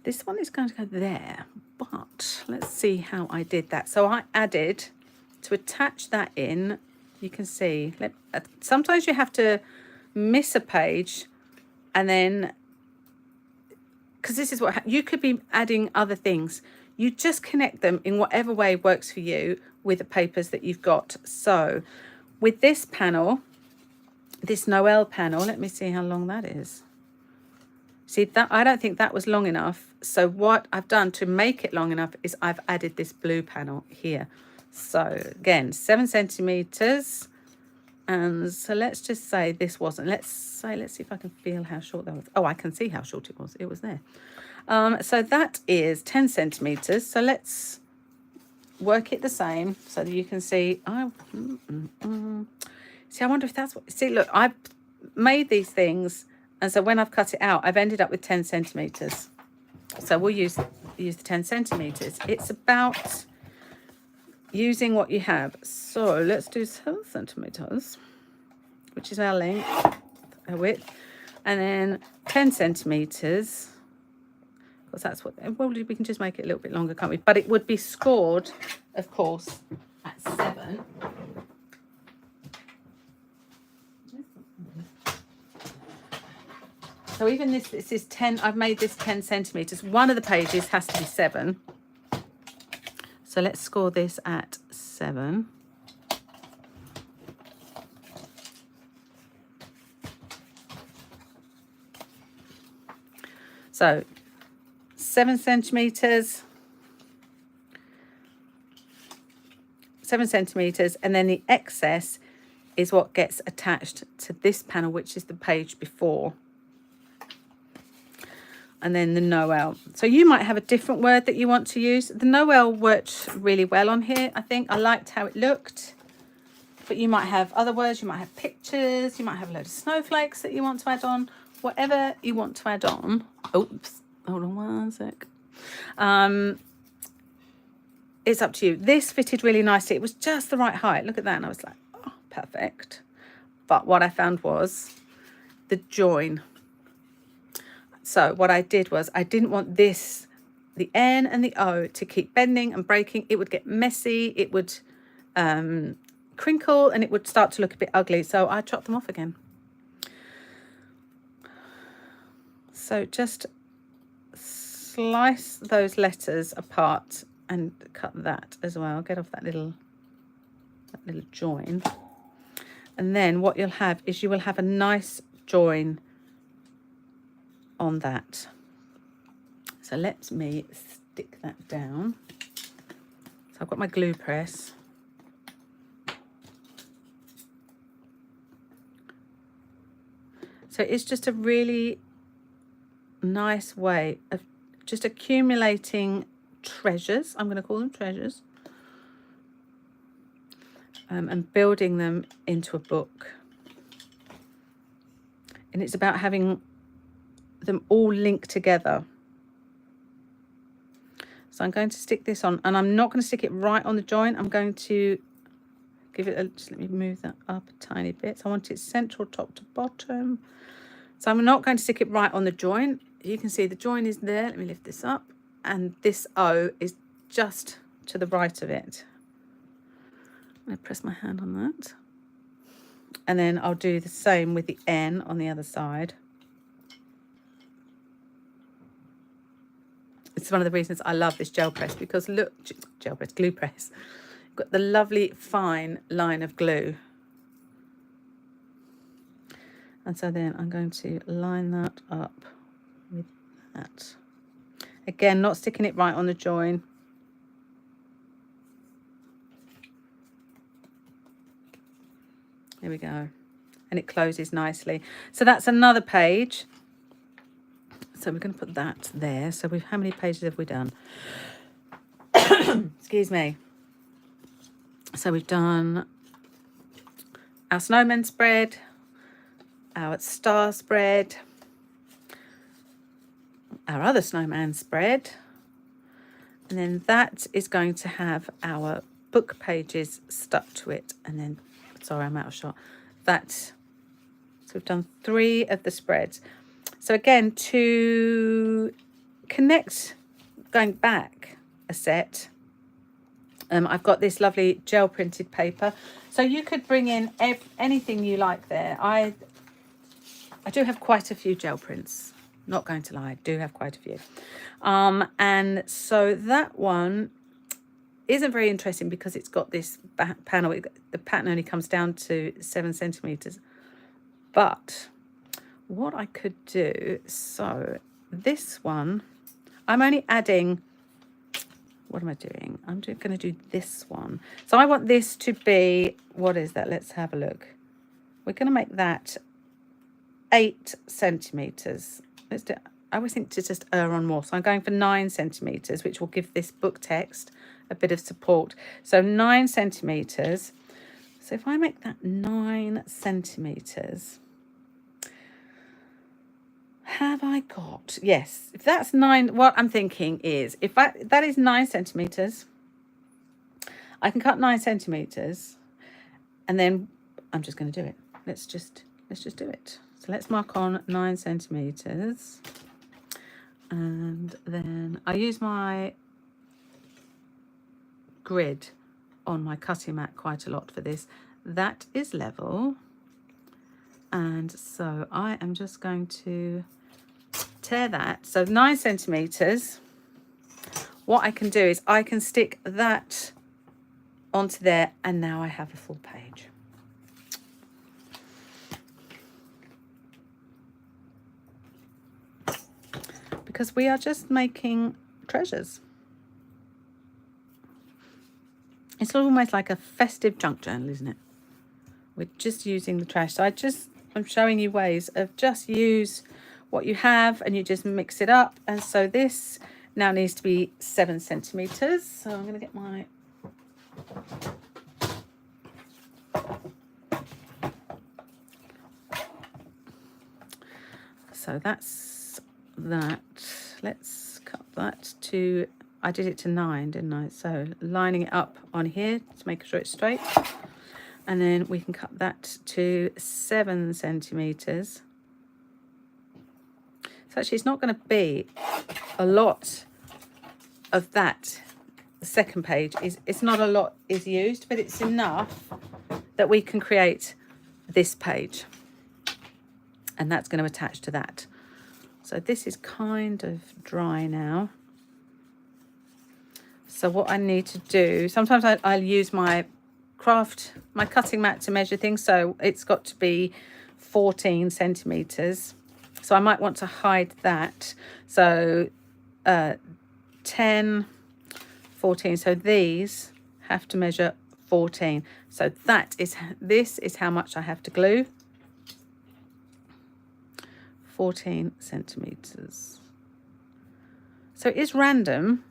This one is going to go there, but let's see how I did that. So I added, to attach that in, you can see, sometimes you have to miss a page, and then, because this is what, you could be adding other things. You just connect them in whatever way works for you with the papers that you've got. So with this panel, this Noel panel. Let me see how long that is. See, that I don't think that was long enough. So what I've done to make it long enough is I've added this blue panel here. So again, 7 centimeters. And so let's just say this wasn't, let's see if I can feel how short that was. Oh, I can see how short it was. It was there. So that is 10 centimeters. So let's work it the same so that you can see. See, I wonder if that's what, see, look, I've made these things. And so when I've cut it out, I've ended up with 10 centimeters. So we'll use the 10 centimeters. It's about using what you have. So let's do 7 centimeters, which is our length, our width, and then 10 centimeters, because that's what, well, we can just make it a little bit longer, can't we? But it would be scored, of course, at 7. So even this is 10, I've made this 10 centimeters. One of the pages has to be 7. So let's score this at 7. So 7 centimeters, 7 centimeters, and then the excess is what gets attached to this panel, which is the page before. And then the Noel. So you might have a different word that you want to use. The Noel worked really well on here. I think I liked how it looked. But you might have other words. You might have pictures. You might have a load of snowflakes that you want to add on. Whatever you want to add on. Oops. Hold on one sec. It's up to you. This fitted really nicely. It was just the right height. Look at that. And I was like, oh, perfect. But what I found was the join. So what I did was I didn't want this, the N and the O, to keep bending and breaking. It would get messy. It would crinkle and it would start to look a bit ugly. So I chopped them off again. So just slice those letters apart and cut that as well. Get off that little join. And then what you'll have is you will have a nice join on that. So let me stick that down. So I've got my glue press. So it's just a really nice way of just accumulating treasures. I'm going to call them treasures. And building them into a book. And it's about having them all linked together. So I'm going to stick this on, and I'm not going to stick it right on the joint. I'm going to give it a, just let me move that up a tiny bit. So I want it central top to bottom. So I'm not going to stick it right on the joint. You can see the joint is there. Let me lift this up, and this O is just to the right of it. I'm going to press my hand on that, and then I'll do the same with the N on the other side. It's one of the reasons I love this gel press, because look, glue press. You've got the lovely fine line of glue. And so then I'm going to line that up with that. Again, not sticking it right on the join. There we go. And it closes nicely. So that's another page. So we're going to put that there. So we've, how many pages have we done? Excuse me. So we've done our snowman spread, our star spread, our other snowman spread, and then that is going to have our book pages stuck to it. And then, sorry, I'm out of shot. That, so we've done 3 of the spreads. So again, to connect, going back a set, I've got this lovely gel printed paper. So you could bring in anything you like there. I do have quite a few gel prints. Not going to lie, I do have quite a few. And so that one isn't very interesting because it's got this panel. The pattern only comes down to 7 centimeters. But what I could do, so this one, I'm only adding, what am I doing? I'm just going to do this one. So I want this to be, what is that? Let's have a look. We're going to make that 8 centimetres. Let's do, I always think to just err on more. So I'm going for 9 centimetres, which will give this book text a bit of support. So 9 centimetres. So if I make that 9 centimetres, have I got, yes, if that's 9, what I'm thinking is, if that is 9 centimetres, I can cut 9 centimetres, and then I'm just going to do it. Let's just do it. So let's mark on 9 centimetres, and then I use my grid on my cutting mat quite a lot for this. That is level, and so I am just going to tear that. So 9 centimetres. What I can do is I can stick that onto there, and now I have a full page. Because we are just making treasures. It's almost like a festive junk journal, isn't it? We're just using the trash. So I'm showing you ways of just use what you have and you just mix it up. And so this now needs to be 7 centimetres. So I'm going to get my... So that's that. Let's cut that to... I did it to 9, didn't I? So lining it up on here to make sure it's straight. And then we can cut that to 7 centimetres. So actually it's not going to be a lot of that. The second page it's not a lot is used, but it's enough that we can create this page. And that's going to attach to that. So this is kind of dry now. So what I need to do, sometimes I'll use my cutting mat to measure things. So it's got to be 14 centimetres. So I might want to hide that. So 10, 14. So these have to measure 14. So this is how much I have to glue. 14 centimetres. So it is random,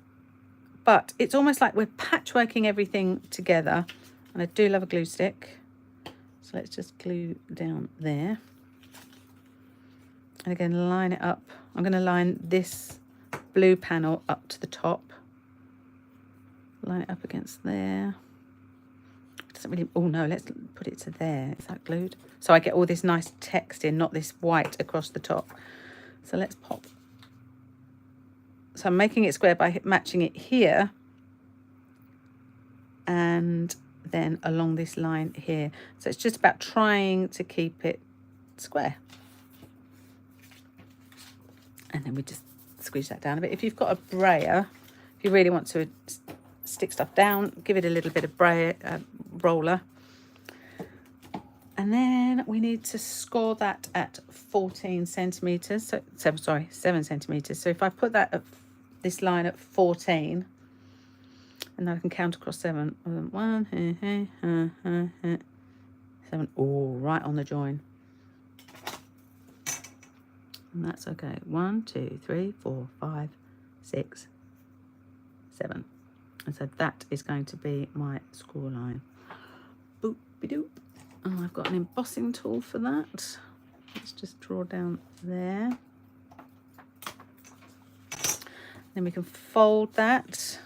but it's almost like we're patchworking everything together. And I do love a glue stick. So let's just glue down there. And again, line it up. I'm going to line this blue panel up to the top. Line it up against there. It doesn't really, oh no, let's put it to there. Is that glued? So I get all this nice text in, not this white across the top. So let's pop. So I'm making it square by matching it here. And then along this line here. So it's just about trying to keep it square. And then we just squeeze that down a bit. If you've got a brayer, if you really want to stick stuff down, give it a little bit of roller. And then we need to score that at 14 centimetres. So 7 centimetres. So if I put that at this line at 14, and then I can count across 7. 1, 7. Oh, right on the join. And that's okay. 1, 2, 3, 4, 5, 6, 7. And so that is going to be my score line. Boop-be-doop. And I've got an embossing tool for that. Let's just draw down there. Then we can fold that.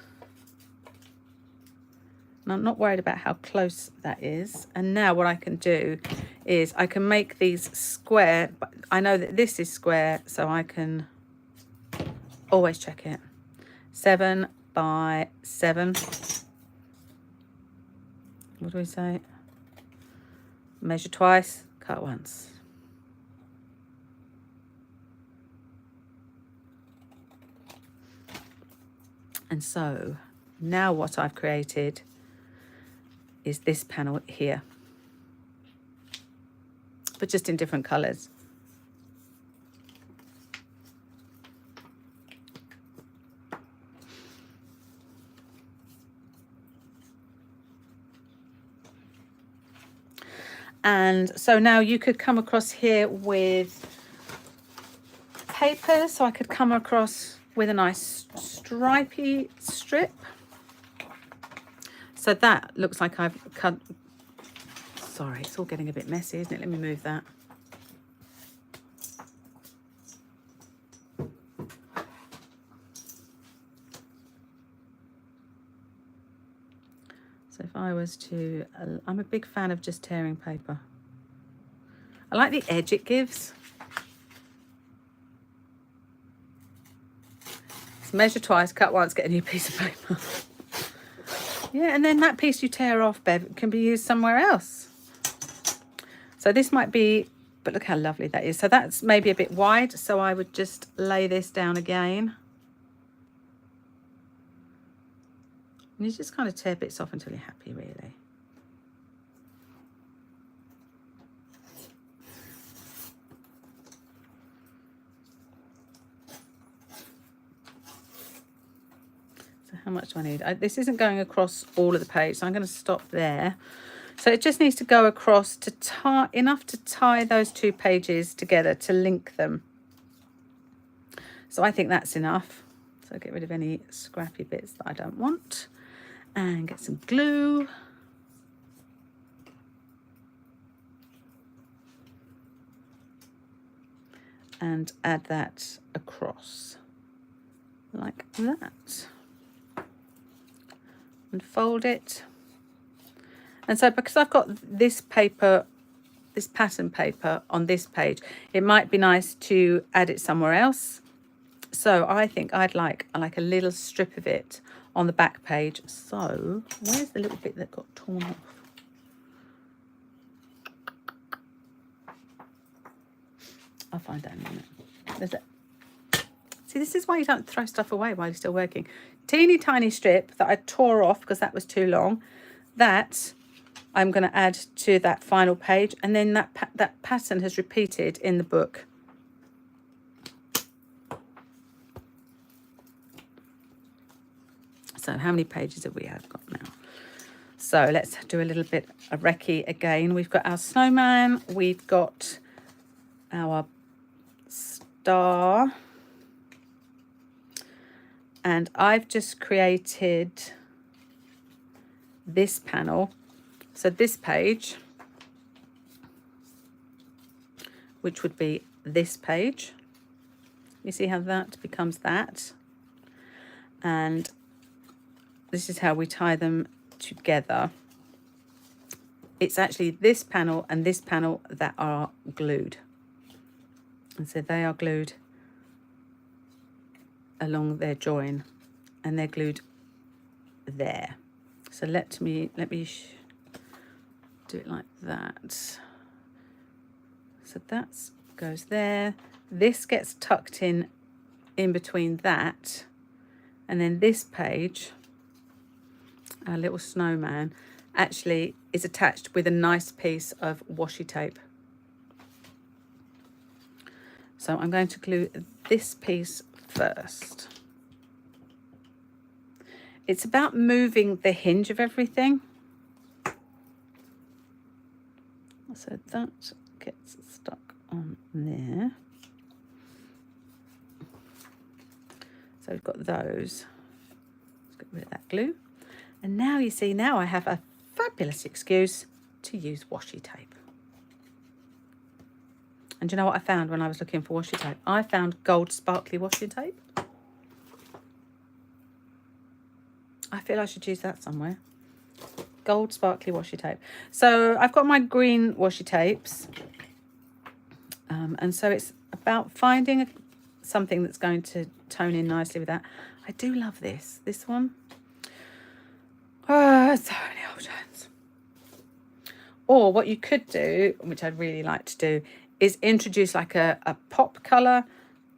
And I'm not worried about how close that is. And now what I can do is I can make these square, but I know that this is square, so I can always check it. 7 by 7. What do we say? Measure twice, cut once. And so now what I've created is this panel here. but just in different colours. And so now you could come across here with paper. So I could come across with a nice stripy strip. So that looks like I've cut. Sorry, it's all getting a bit messy, isn't it? Let me move that. So if I was to, I'm a big fan of just tearing paper. I like the edge it gives. So measure twice, cut once, get a new piece of paper. Yeah, and then that piece you tear off, Bev, can be used somewhere else. So this might be, but look how lovely that is. So that's maybe a bit wide, so I would just lay this down again. And you just kind of tear bits off until you're happy, really. So how much do I need? This isn't going across all of the page, so I'm going to stop there. So it just needs to go across to tie enough to tie those two pages together, to link them. So I think that's enough. So get rid of any scrappy bits that I don't want. And get some glue. And add that across like that. And fold it. And so because I've got this paper, this pattern paper on this page, it might be nice to add it somewhere else. So I think I'd like a little strip of it on the back page. So where's the little bit that got torn off? I'll find that in a minute. There's it. See, this is why you don't throw stuff away while you're still working. Teeny tiny strip that I tore off because that was too long. That I'm going to add to that final page, and then that pattern has repeated in the book. So how many pages have we got now? So let's do a little bit of recce again. We've got our snowman, we've got our star, and I've just created this panel. So this page, which would be this page, you see how that becomes that, and this is how we tie them together. It's actually this panel and this panel that are glued, and so they are glued along their join, and they're glued there. So let me do it like that. So that goes there. This gets tucked in between that, and then this page, our little snowman, actually is attached with a nice piece of washi tape. So I'm going to glue this piece first. It's about moving the hinge of everything. So that gets stuck on there. So we've got those. Let's get rid of that glue. And now you see, now I have a fabulous excuse to use washi tape. And do you know what I found when I was looking for washi tape? I found gold sparkly washi tape. I feel I should use that somewhere. Gold sparkly washi tape. So I've got my green washi tapes. And so it's about finding something that's going to tone in nicely with that. I do love this one. Oh, so many options. Or what you could do, which I'd really like to do, is introduce like a pop colour.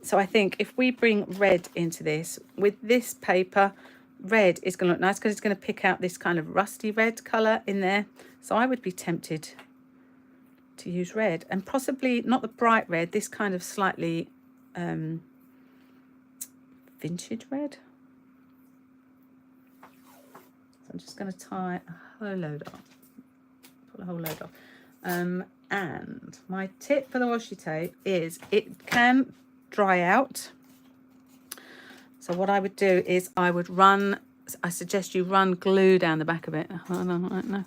So I think if we bring red into this, with this paper, red is going to look nice because it's going to pick out this kind of rusty red colour in there. So I would be tempted to use red, and possibly not the bright red, this kind of slightly vintage red. So I'm just going to tie a whole load off, pull a whole load off. And my tip for the washi tape is it can dry out. So what I would do is I suggest you run glue down the back of it. I don't know.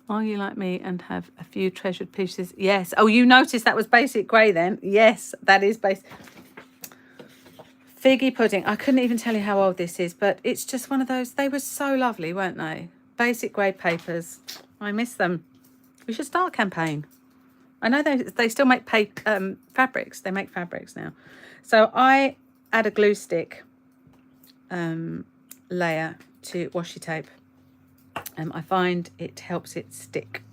Are you like me and have a few treasured pieces? Yes. Oh, you noticed that was basic grey then? Yes, that is basic. Figgy pudding. I couldn't even tell you how old this is, but it's just one of those. They were so lovely, weren't they? Basic grey papers. I miss them. We should start a campaign. I know they still make fabrics. They make fabrics now. So I add a glue stick layer to washi tape. I find it helps it stick.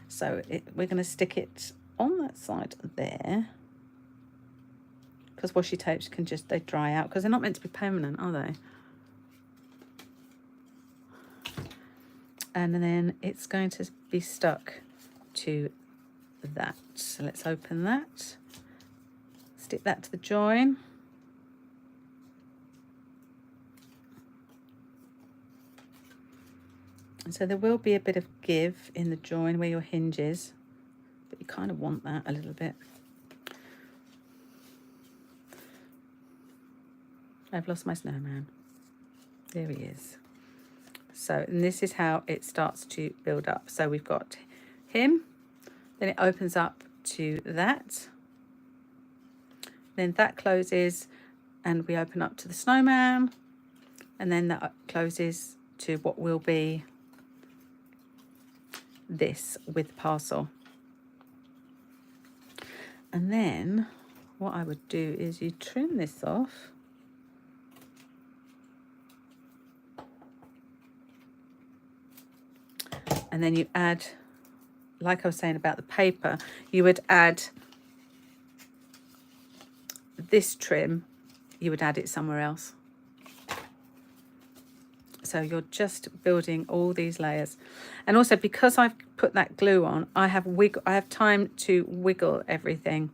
So we're going to stick it on that side there, because washi tapes can just, they dry out because they're not meant to be permanent, are they? And then it's going to be stuck to that. So let's open that, stick that to the join. So there will be a bit of give in the join where your hinge is, but you kind of want that a little bit. I've lost my snowman. There he is. So, and this is how it starts to build up. So we've got him, then it opens up to that, then that closes and we open up to the snowman, and then that closes to what will be this with parcel. And then what I would do is you trim this off, and then you add, like I was saying about the paper, you would add this trim, you would add it somewhere else. So you're just building all these layers. And also because I've put that glue on, I have time to wiggle everything.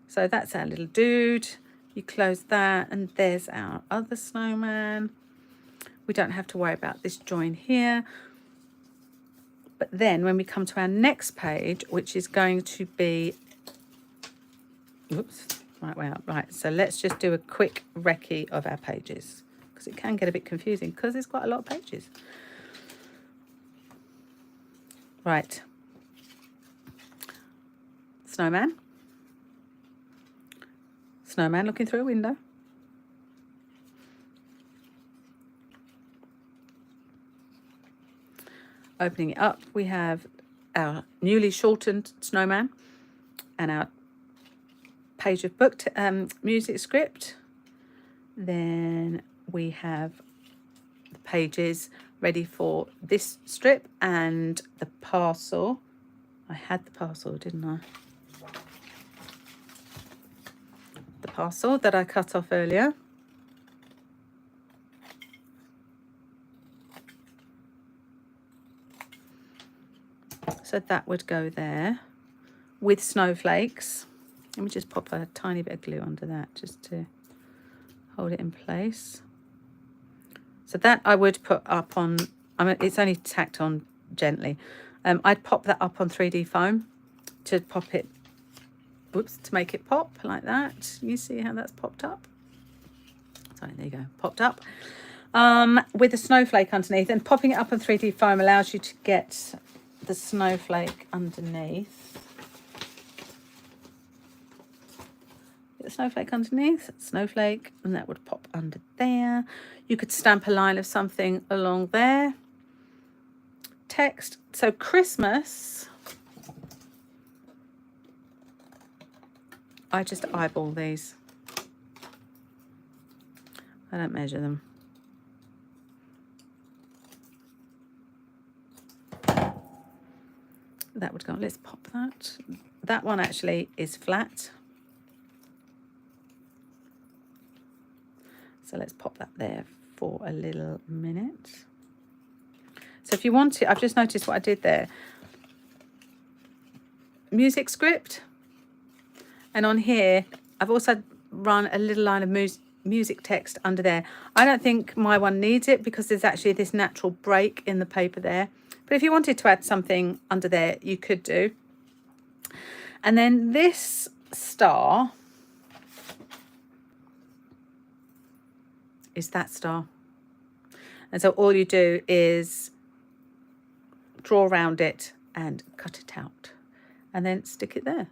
So that's our little dude. You close that and there's our other snowman. We don't have to worry about this join here. But then when we come to our next page, which is going to be, whoops, right way up, right. So let's just do a quick recce of our pages, because it can get a bit confusing because there's quite a lot of pages. Right. Snowman. Snowman looking through a window. Opening it up, we have our newly shortened snowman and our page of book music script. Then we have the pages ready for this strip and the parcel. I had the parcel, didn't I? The parcel that I cut off earlier. So that would go there with snowflakes. Let me just pop a tiny bit of glue under that just to hold it in place. So that I would put up on, I mean, it's only tacked on gently. I'd pop that up on 3D foam to pop it, whoops, to make it pop like that. You see how that's popped up? Sorry, there you go, popped up. With a snowflake underneath, and popping it up on 3D foam allows you to get the snowflake underneath. Get the snowflake underneath, snowflake, and that would pop under there. You could stamp a line of something along there. Text, so Christmas, I just eyeball these. I don't measure them. That would go, let's pop that. That one actually is flat. So let's pop that there for a little minute. So if you want to, I've just noticed what I did there. music script, and on here I've also run a little line of music text under there. I don't think my one needs it because there's actually this natural break in the paper there, but if you wanted to add something under there you could do. And then this star is that star, and so all you do is draw around it and cut it out and then stick it there.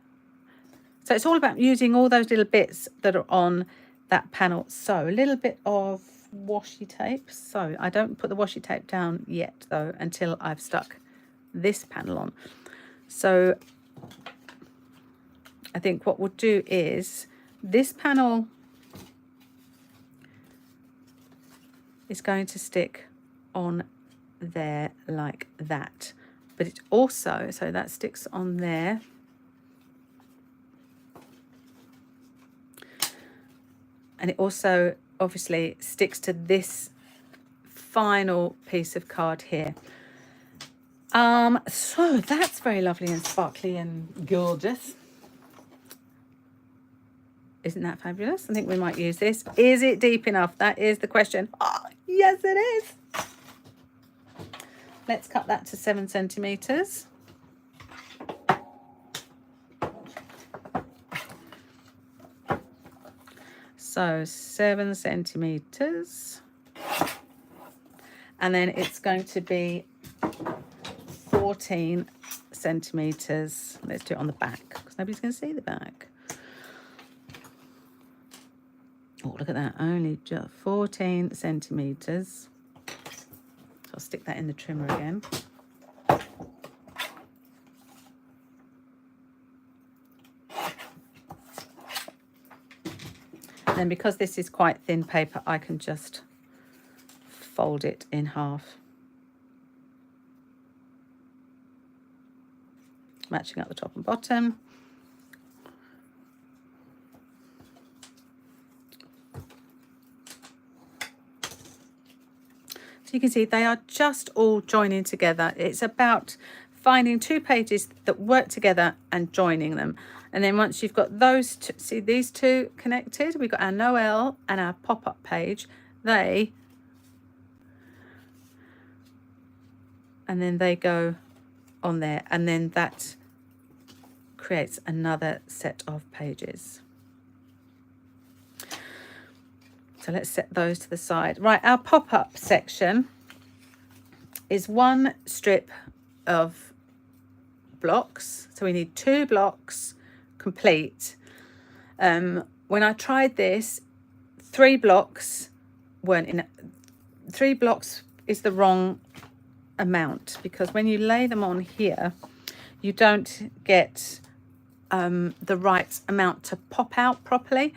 So it's all about using all those little bits that are on that panel. So a little bit of washi tape. So I don't put the washi tape down yet though until I've stuck this panel on. So I think what we'll do is this panel is going to stick on there like that, but it also, so that sticks on there, and it also obviously sticks to this final piece of card here. So that's very lovely and sparkly and gorgeous. Isn't that fabulous? I think we might use this. Is it deep enough? That is the question. Oh, yes it is. Let's cut that to 7 centimeters. So 7 centimeters. And then it's going to be 14 centimeters. Let's do it on the back because nobody's going to see the back. Oh, look at that. Only just 14 centimeters. So I'll stick that in the trimmer again. And then because this is quite thin paper, I can just fold it in half. Matching up the top and bottom. So you can see they are just all joining together. It's about finding 2 pages that work together and joining them. And then once you've got those two, see these 2 connected, we've got our Noel and our pop-up page. And then they go on there, and then that creates another set of pages. So let's set those to the side. Right, our pop-up section is 1 strip of blocks. So we need 2 blocks complete. When I tried this, 3 blocks weren't in. 3 blocks is the wrong amount because when you lay them on here, you don't get the right amount to pop out properly.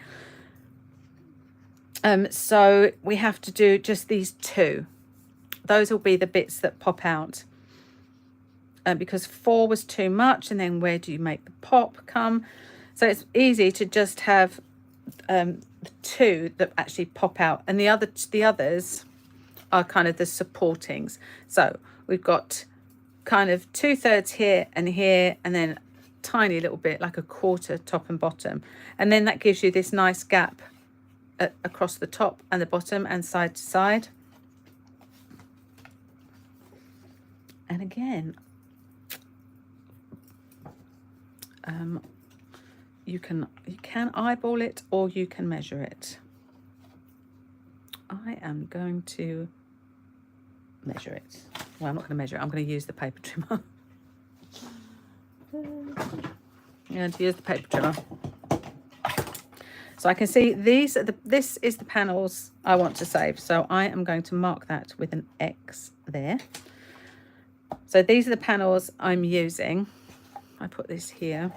So we have to do just these 2. Those will be the bits that pop out. Because 4 was too much, and then where do you make the pop come? So it's easy to just have the 2 that actually pop out, and the others are kind of the supportings. So we've got kind of 2/3 here, and then a tiny little bit like a 1/4 top and bottom, and then that gives you this nice gap across the top and the bottom and side to side. And again, you can eyeball it or you can measure it. I am going to measure it. Well, I'm not going to measure it. I'm going to use the paper trimmer. I'm going to use the paper trimmer. So I can see this is the panels I want to save. So I am going to mark that with an X there. So these are the panels I'm using. I put this here.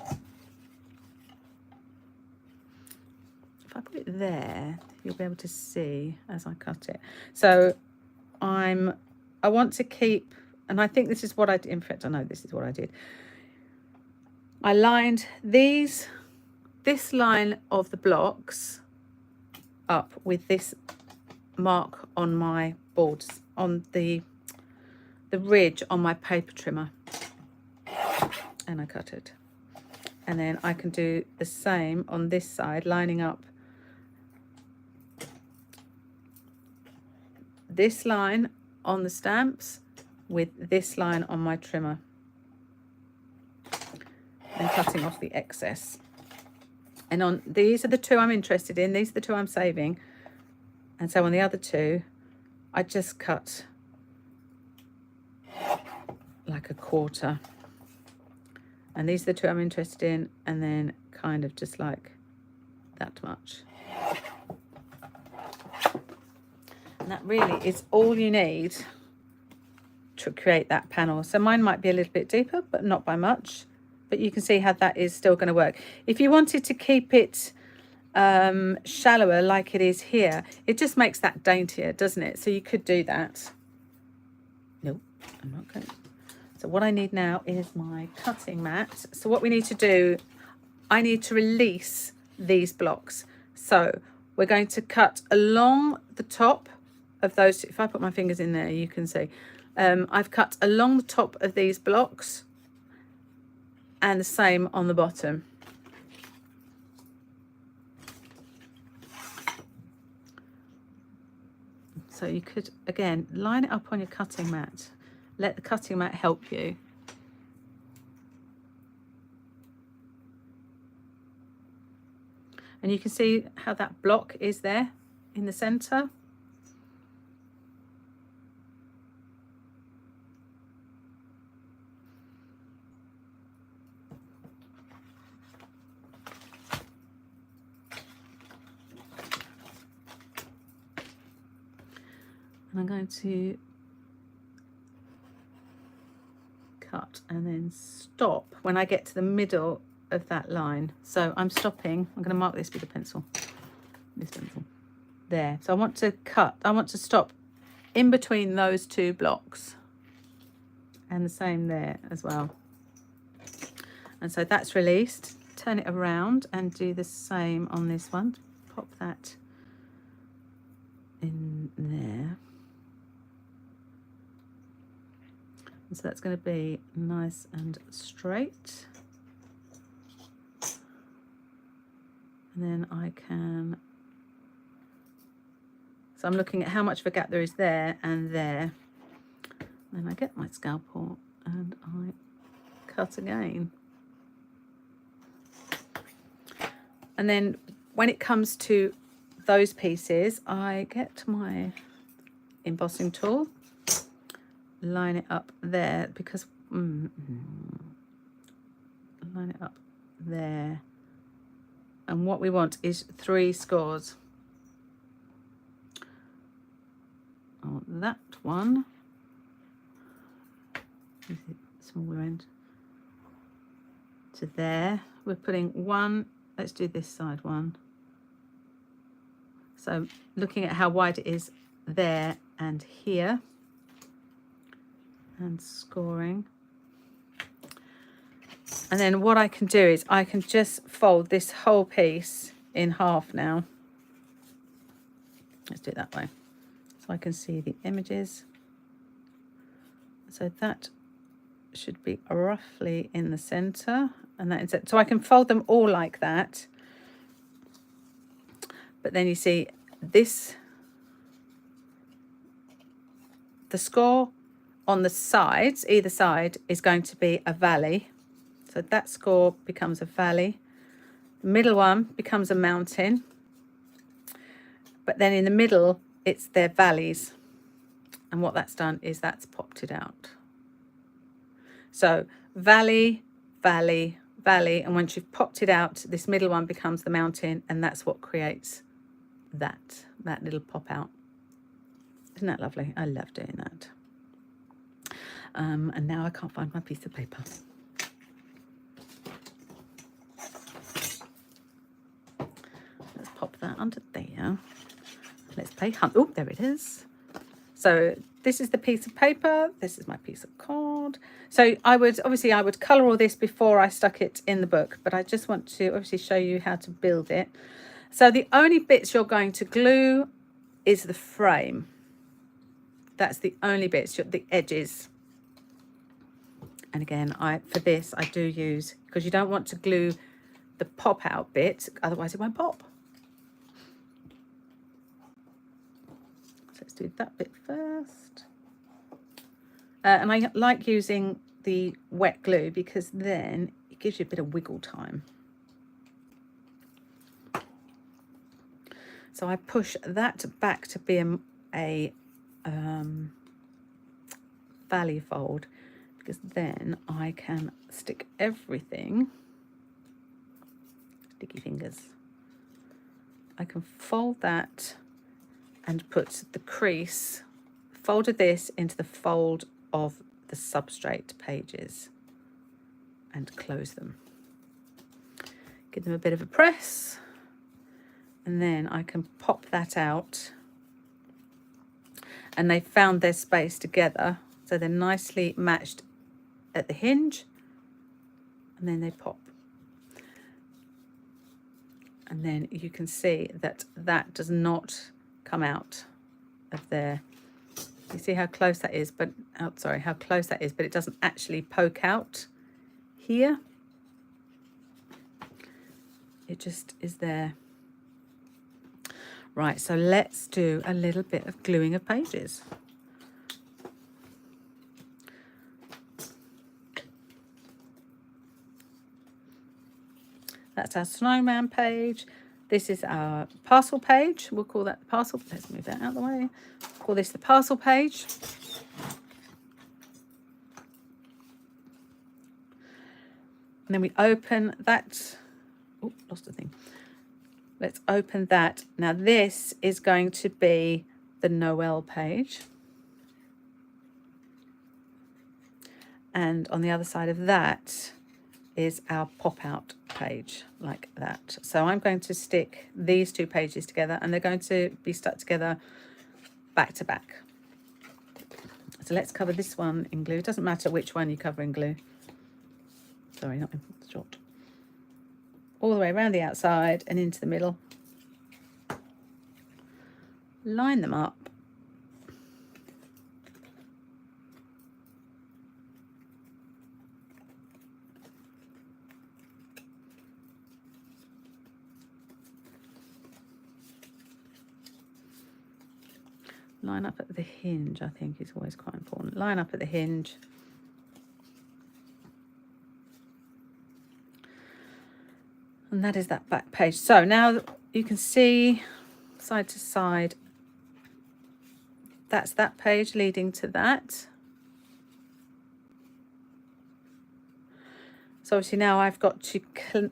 If I put it there, you'll be able to see as I cut it. So I want to keep, and I think this is what I did. In fact, I know this is what I did. I lined this line of the blocks up with this mark on my boards, on the ridge on my paper trimmer, and I cut it. And then I can do the same on this side, lining up this line on the stamps with this line on my trimmer, and cutting off the excess. And on these are the two I'm interested in, these are the two I'm saving, and so on the other two I just cut like a quarter, and these are the two I'm interested in, and then kind of just like that much. And that really is all you need to create that panel. So mine might be a little bit deeper, but not by much, but you can see how that is still going to work. If you wanted to keep it shallower like it is here, it just makes that daintier, doesn't it? So you could do that. Nope, I'm not going to. So what I need now is my cutting mat. So what we need to do, I need to release these blocks. So we're going to cut along the top of those. If I put my fingers in there, you can see I've cut along the top of these blocks, and the same on the bottom. So you could, again, line it up on your cutting mat. Let the cutting mat help you. And you can see how that block is there in the center. And I'm going to cut and then stop when I get to the middle of that line. So I'm stopping. I'm going to mark this with a pencil. This pencil. There. So I want to cut. I want to stop in between those two blocks. And the same there as well. And so that's released. Turn it around and do the same on this one. Pop that in there. And so that's going to be nice and straight. And then I can, so I'm looking at how much of a gap there is there and there. Then I get my scalpel and I cut again. And then when it comes to those pieces, I get my embossing tool, line it up there, because line it up there, and what we want is 3 scores on that one, smaller end to there. We're putting 1, let's do this side 1, so looking at how wide it is there and here, and scoring. And then what I can do is I can just fold this whole piece in half now. Let's do it that way, so I can see the images. So that should be roughly in the center, and that is it. So I can fold them all like that. But then you see this, the score on the sides, either side, is going to be a valley. So that score becomes a valley. The middle one becomes a mountain. But then in the middle, it's their valleys. And what that's done is that's popped it out. So valley, valley, valley. And once you've popped it out, this middle one becomes the mountain. And that's what creates that little pop out. Isn't that lovely? I love doing that. And now I can't find my piece of paper. Let's pop that under there. Let's play hunt. Oh, there it is. So this is the piece of paper. This is my piece of card. So I would colour all this before I stuck it in the book, but I just want to obviously show you how to build it. So the only bits you're going to glue is the frame. That's the only bits, the edges. And again, for this I do use, because you don't want to glue the pop out bit, otherwise it won't pop. So let's do that bit first. And I like using the wet glue because then it gives you a bit of wiggle time. So I push that back to be a valley fold, because then I can stick everything, sticky fingers, I can fold that and put the crease, folded this into the fold of the substrate pages and close them. Give them a bit of a press, and then I can pop that out, and they found their space together, so they're nicely matched at the hinge, and then they pop. And then you can see that that does not come out of there. You see how close that is, but how close that is, but it doesn't actually poke out here. It just is there. Right, so let's do a little bit of gluing of pages. That's our snowman page. This is our parcel page. We'll call that the parcel. Let's move that out of the way. Call this the parcel page. And then we open that. Oh, lost the thing. Let's open that. Now this is going to be the Noel page. And on the other side of that is our pop-out page, like that. So I'm going to stick these two pages together, and they're going to be stuck together back to back. So let's cover this one in glue. It doesn't matter which one you cover in glue. Sorry, not in short. All the way around the outside and into the middle. Line them up. Line up at the hinge, I think, is always quite important. Line up at the hinge. And that is that back page. So now you can see side to side, that's that page leading to that. So obviously now I've got to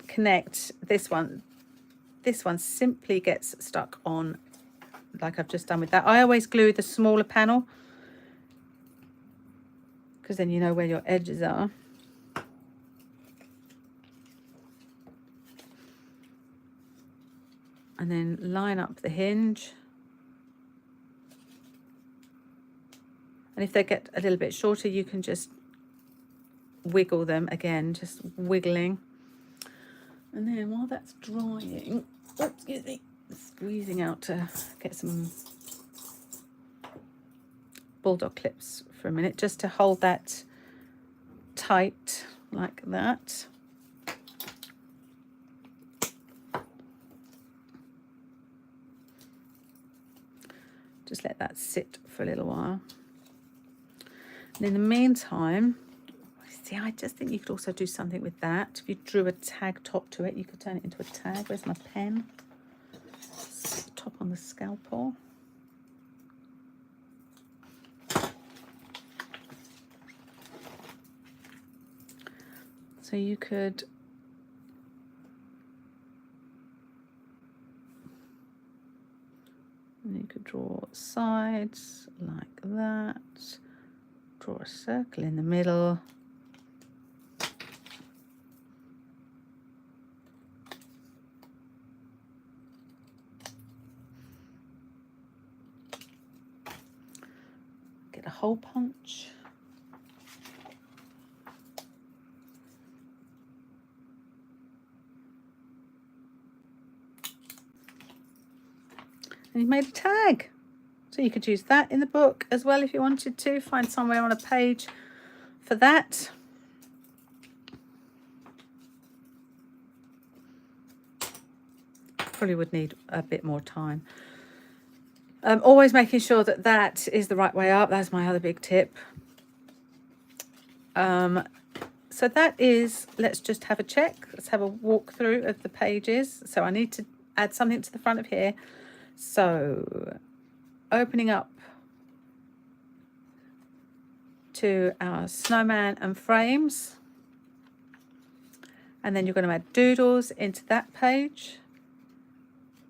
connect this one. This one simply gets stuck on, like I've just done with that. I always glue the smaller panel, because then you know where your edges are. And then line up the hinge. And if they get a little bit shorter, you can just wiggle them again, just wiggling. And then while that's drying, oh, excuse me, squeezing out to get some bulldog clips for a minute, just to hold that tight like that. Just let that sit for a little while. And in the meantime, see, I just think you could also do something with that. If you drew a tag top to it, you could turn it into a tag. Where's my pen? Top on the scalpel. So you could draw sides like that. Draw a circle in the middle. Get a hole punch. And you've made a tag. So you could use that in the book as well if you wanted to. Find somewhere on a page for that. Probably would need a bit more time. Always making sure that that is the right way up. That's my other big tip. So that is, let's just have a check. Let's have a walkthrough of the pages. So I need to add something to the front of here. So opening up to our snowman and frames. And then you're going to add doodles into that page.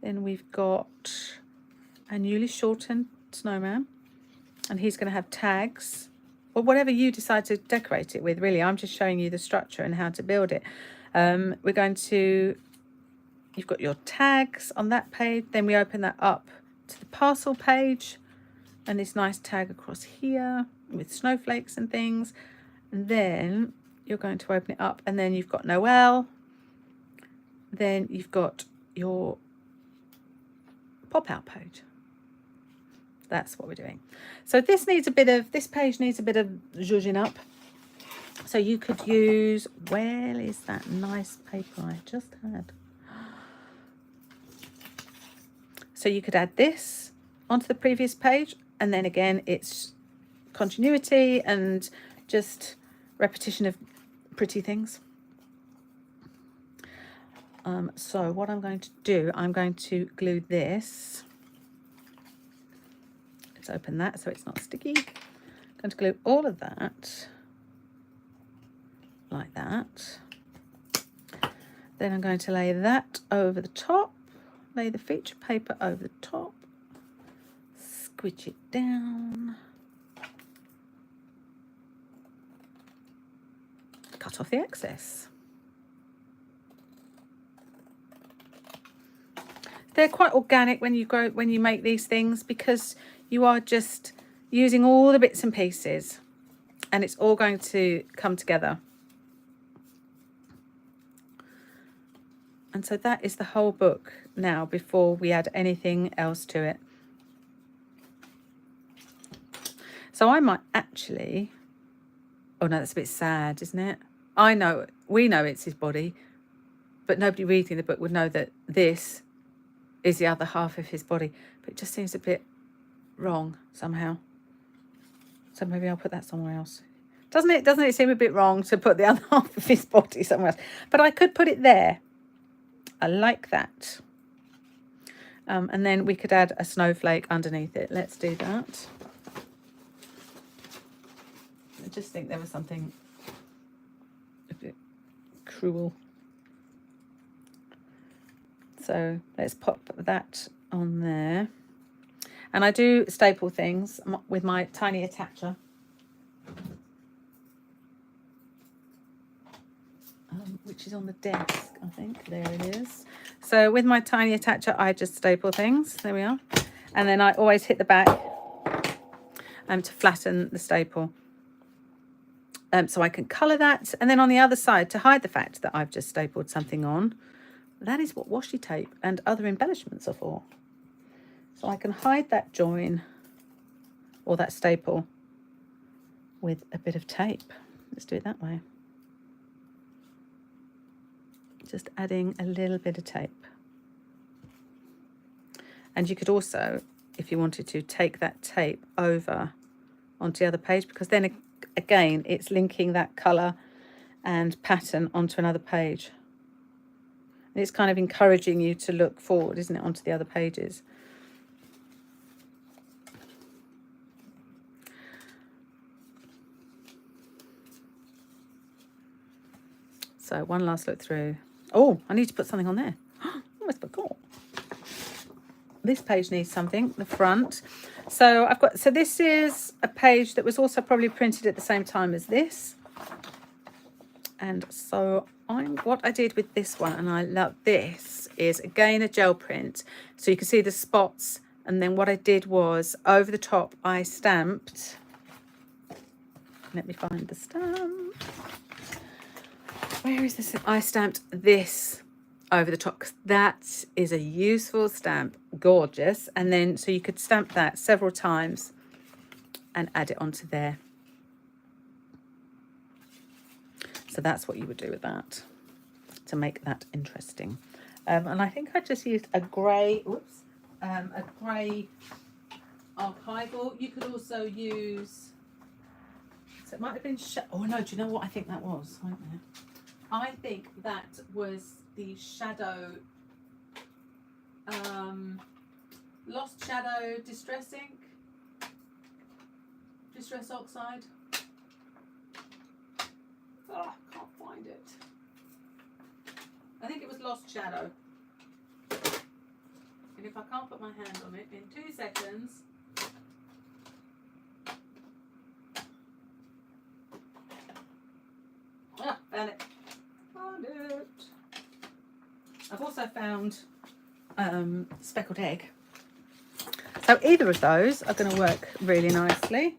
Then we've got a newly shortened snowman. And he's going to have tags. Or whatever you decide to decorate it with, really. I'm just showing you the structure and how to build it. We're going to, you've got your tags on that page. Then we open that up to the parcel page. And this nice tag across here with snowflakes and things. And then you're going to open it up. And then you've got Noel. Then you've got your pop-out page. That's what we're doing. So this needs a bit of, this page needs a bit of zhuzhing up. So you could use, where is that nice paper I just had? So you could add this onto the previous page, and then again it's continuity and just repetition of pretty things. So what I'm going to do, I'm going to glue this. Let's open that so it's not sticky. I'm going to glue all of that like that. Then I'm going to lay that over the top, lay the feature paper over the top, squidge it down, cut off the excess. They're quite organic when you make these things, because you are just using all the bits and pieces and it's all going to come together. And so that is the whole book now before we add anything else to it. So I might actually, oh no, that's a bit sad, isn't it? I know, we know it's his body, but nobody reading the book would know that this is the other half of his body. But it just seems a bit wrong somehow. So maybe I'll put that somewhere else. Doesn't it seem a bit wrong to put the other half of his body somewhere else? But I could put it there. I like that. And then we could add a snowflake underneath it. Let's do that. I just think there was something a bit cruel. So let's pop that on there. And I do staple things with my tiny attacher. Which is on the desk, I think. There it is. So with my tiny attacher, I just staple things. There we are. And then I always hit the back to flatten the staple. So I can colour that. And then on the other side, to hide the fact that I've just stapled something on, that is what washi tape and other embellishments are for. So I can hide that join or that staple with a bit of tape. Let's do it that way. Just adding a little bit of tape. And you could also, if you wanted to, take that tape over onto the other page, because then again it's linking that colour and pattern onto another page. And it's kind of encouraging you to look forward, isn't it, onto the other pages. So one last look through. Oh, I need to put something on there. Almost forgot. This page needs something, the front. So I've got, so this is a page that was also probably printed at the same time as this. And so what I did with this one, and I love this, is again a gel print. So you can see the spots. And then what I did was over the top, I stamped. Let me find the stamp. Where is this? I stamped this over the top, because that is a useful stamp. Gorgeous. And then so you could stamp that several times and add it onto there. So that's what you would do with that to make that interesting. And I think I just used a grey, a grey archival. You could also use, so it might have been, oh no, do you know what I think that was? Wait a minute. I think that was the shadow, Lost Shadow Distress ink, Distress Oxide. Oh, I can't find it. I think it was Lost Shadow. And if I can't put my hand on it in 2 seconds. Ah, found it. Found it. I've also found speckled egg. So either of those are going to work really nicely.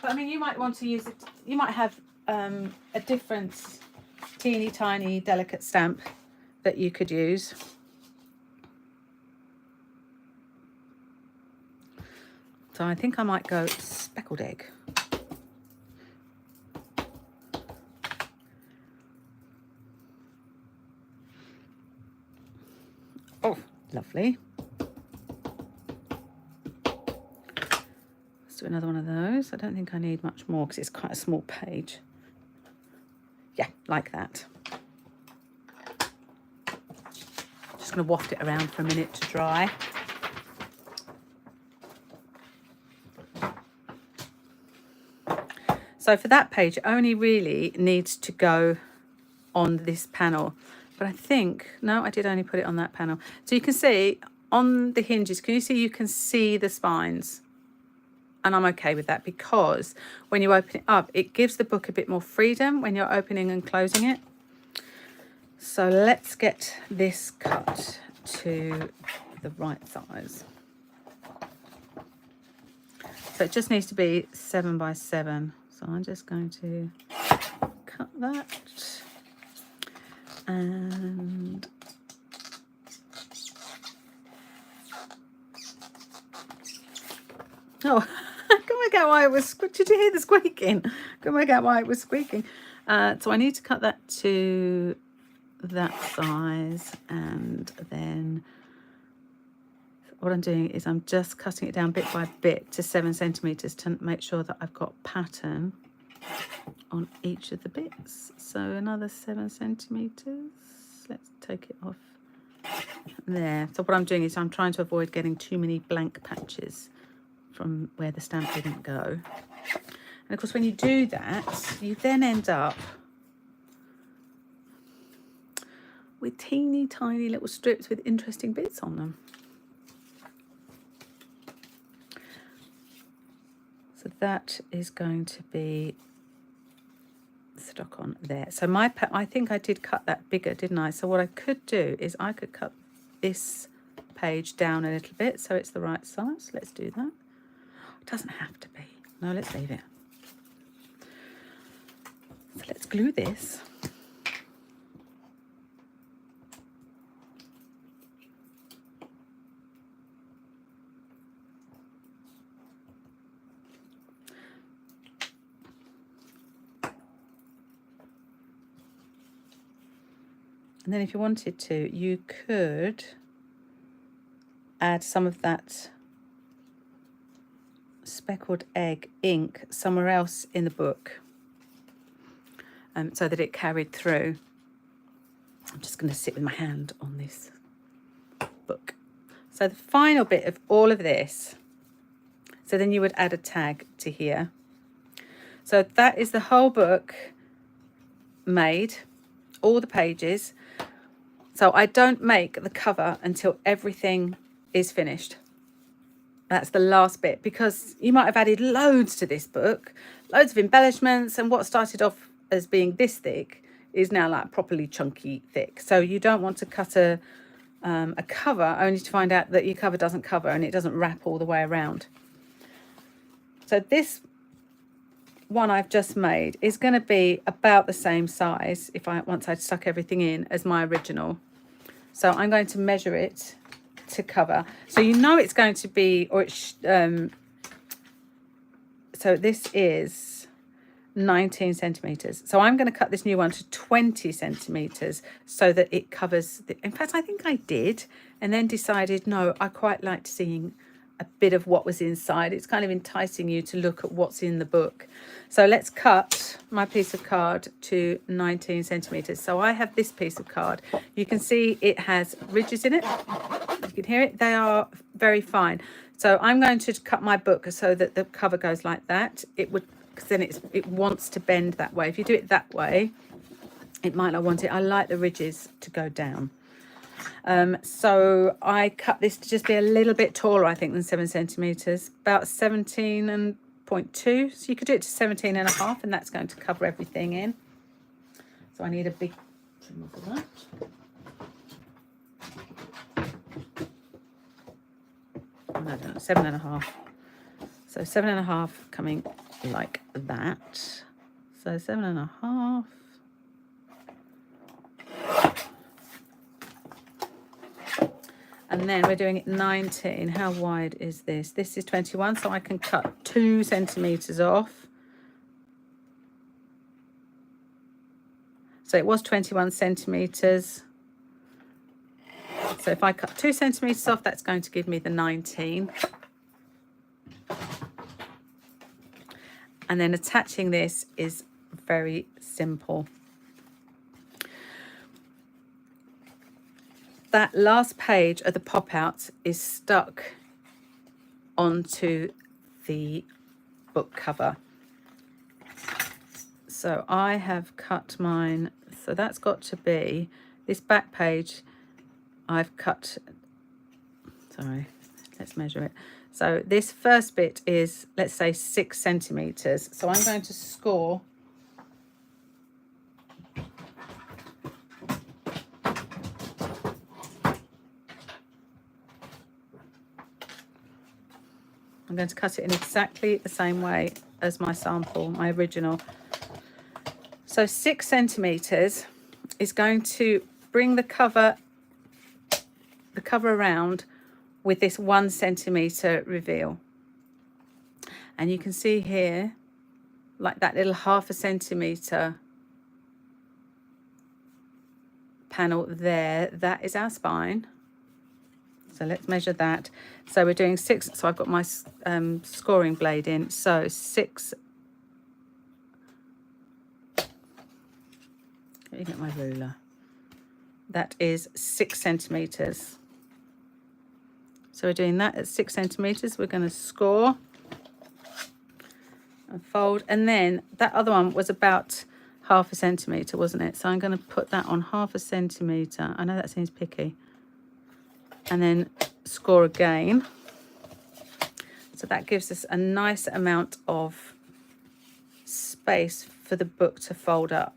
But I mean, you might want to use it, you might have a different teeny tiny delicate stamp that you could use. So I think I might go speckled egg. Oh, lovely. Let's do another one of those. I don't think I need much more because it's quite a small page. Yeah, like that. Just going to waft it around for a minute to dry. So for that page, it only really needs to go on this panel. But I think, no, I did only put it on that panel. So you can see on the hinges, can you see you can see the spines? And I'm okay with that because when you open it up, it gives the book a bit more freedom when you're opening and closing it. So let's get this cut to the right size. So it just needs to be 7 by 7. So I'm just going to cut that. And oh, I can't work out why it was. Did you hear the squeaking? I couldn't work out why it was squeaking. So I need to cut that to that size, and then what I'm doing is I'm just cutting it down bit by bit to 7 centimeters to make sure that I've got pattern on each of the bits. So another 7 centimeters. Let's take it off there. So what I'm doing is I'm trying to avoid getting too many blank patches from where the stamp didn't go. And of course, when you do that, you then end up with teeny tiny little strips with interesting bits on them. So that is going to be stuck on there. So I think I did cut that bigger, didn't I? So what I could do is I could cut this page down a little bit so it's the right size. Let's do that. It doesn't have to be. No, let's leave it. So let's glue this. And then if you wanted to, you could add some of that speckled egg ink somewhere else in the book, so that it carried through. I'm just going to sit with my hand on this book. So the final bit of all of this, so then you would add a tag to here. So that is the whole book made, all the pages. So I don't make the cover until everything is finished. That's the last bit, because you might have added loads to this book, loads of embellishments, and what started off as being this thick is now like properly chunky thick. So you don't want to cut a cover only to find out that your cover doesn't cover and it doesn't wrap all the way around. So this one I've just made is going to be about the same size once I'd stuck everything in as my original. So I'm going to measure it to cover. So you know it's going to be, or it's so this is 19 centimeters. So I'm going to cut this new one to 20 centimeters so that it covers in fact, I think I did, and then decided, no, I quite liked seeing a bit of what was inside. It's kind of enticing you to look at what's in the book. So let's cut my piece of card to 19 centimeters. So I have this piece of card. You can see it has ridges in it. You can hear it. They are very fine. So I'm going to cut my book so that the cover goes like that. It would, because then it wants to bend that way. If you do it that way, it might not want it. I like the ridges to go down. So I cut this to just be a little bit taller, I think, than 7 centimeters, about 17.2. So you could do it to 17.5, and that's going to cover everything in. So I need a big trimmer for that. No, no, 7.5. So 7.5 coming like that. So 7.5. And then we're doing it 19. How wide is this? This is 21, so I can cut 2 centimeters off. So it was 21 centimeters. So if I cut 2 centimeters off, that's going to give me the 19. And then attaching this is very simple. That last page of the pop-out is stuck onto the book cover. So I have cut mine, so that's got to be, this back page I've cut, sorry, let's measure it. So this first bit is, let's say, 6 centimeters. So I'm going to score I'm going to cut it in exactly the same way as my sample, my original. So 6 centimeters is going to bring the cover around with this 1 centimeter reveal. And you can see here, like that little 1/2 centimeter panel there, that is our spine. So let's measure that. So we're doing 6. So I've got my scoring blade in. So 6. Let me get my ruler. That is 6 centimeters. So we're doing that at 6 centimeters. We're going to score and fold. And then that other one was about 1/2 centimeter, wasn't it? So I'm going to put that on 1/2 centimeter. I know that seems picky. And then score again. So that gives us a nice amount of space for the book to fold up.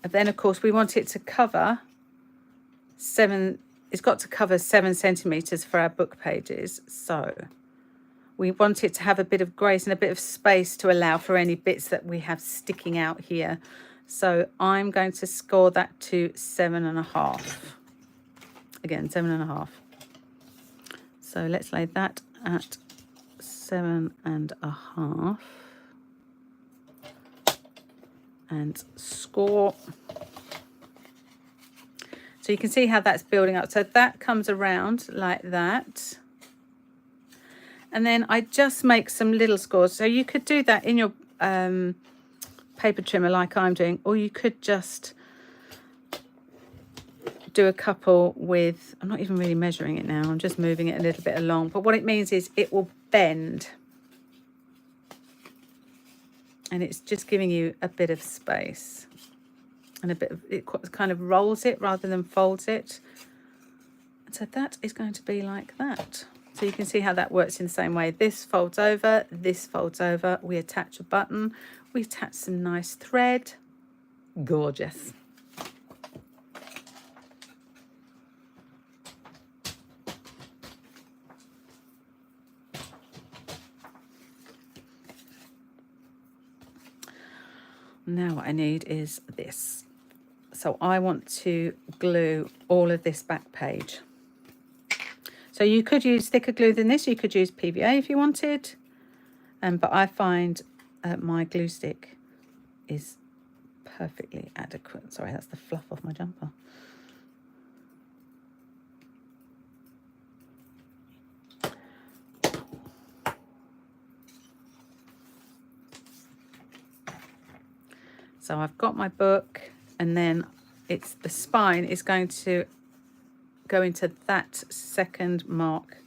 And then, of course, we want it to cover 7, it's got to cover 7 centimeters for our book pages. So we want it to have a bit of grace and a bit of space to allow for any bits that we have sticking out here. So I'm going to score that to 7.5. Again, 7.5. So let's lay that at 7.5. And score. So you can see how that's building up. So that comes around like that. And then I just make some little scores. So you could do that in your paper trimmer like I'm doing, or you could just do a couple with, I'm not even really measuring it now, I'm just moving it a little bit along. But what it means is it will bend. And it's just giving you a bit of space. And a bit of, it kind of rolls it rather than folds it. And so that is going to be like that. So you can see how that works in the same way. This folds over, this folds over. We attach a button. We attach some nice thread. Gorgeous. Now what I need is this. So I want to glue all of this back page. So So you could use thicker glue than this. You could use PVA if you wanted. But I find my glue stick is perfectly adequate. Sorry, that's the fluff off my jumper. So I've got my book, and then it's the spine is going to go into that second mark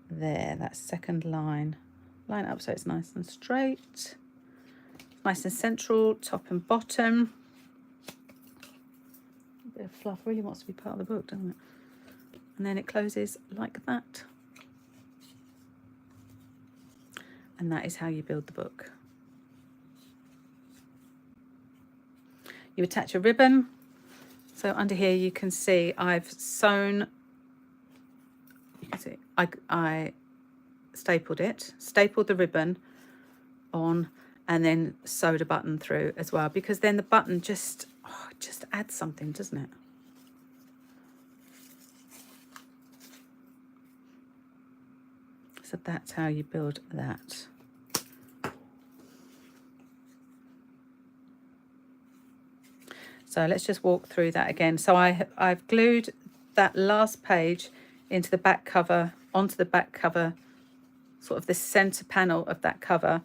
there, that second line. Line up so it's nice and straight, nice and central, top and bottom. A bit of fluff really wants to be part of the book, doesn't it? And then it closes like that. And that is how you build the book. You attach a ribbon. So under here you can see I've sewn, you can see I stapled the ribbon on, and then sewed a button through as well, because then the button just adds something, doesn't it? So that's how you build that. So let's just walk through that again. So I've glued that last page into the back cover, onto the back cover, sort of the center panel of that cover.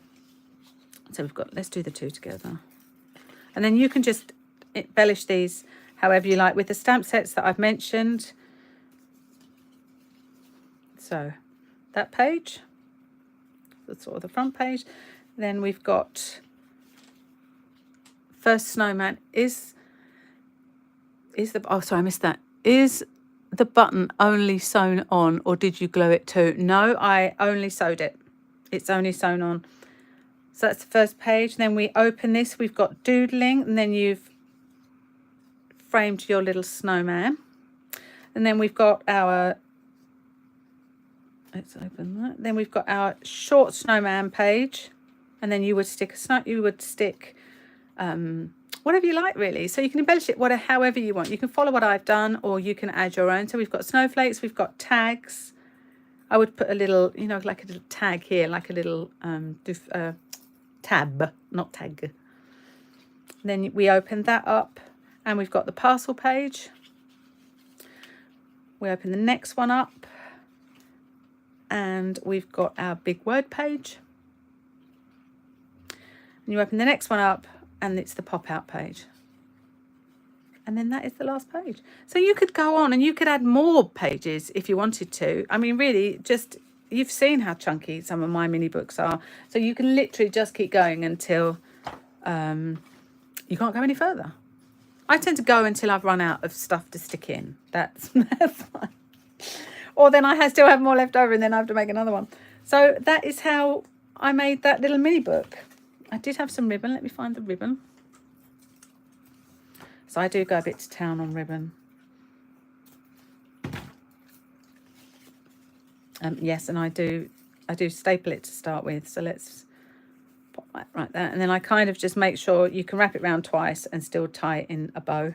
So we've got, let's do the two together. And then you can just embellish these however you like with the stamp sets that I've mentioned. So that page, that's sort of the front page. Then we've got First Snowman. Oh, sorry, I missed that. Is the button only sewn on, or did you glue it too? No, I only sewed it. It's only sewn on. So that's the first page. Then we open this. We've got doodling, and then you've framed your little snowman. And then we've got our, let's open that. Then we've got our short snowman page, and then you would stick whatever you like, really. So you can embellish it however you want. You can follow what I've done, or you can add your own. So we've got snowflakes, we've got tags. I would put a little, you know, like a little tag here, like a little tab, not tag. Then we open that up, and we've got the parcel page. We open the next one up, and we've got our big word page. And you open the next one up, and it's the pop-out page. And then that is the last page. So you could go on and you could add more pages if you wanted to. I mean, really, just, you've seen how chunky some of my mini books are. So you can literally just keep going until you can't go any further. I tend to go until I've run out of stuff to stick in. That's fine. Or then I still have more left over, and then I have to make another one. So that is how I made that little mini book. I did have some ribbon. Let me find the ribbon. So I do go a bit to town on ribbon. Yes, and I do staple it to start with. So let's pop that right there. And then I kind of just make sure you can wrap it around twice and still tie it in a bow.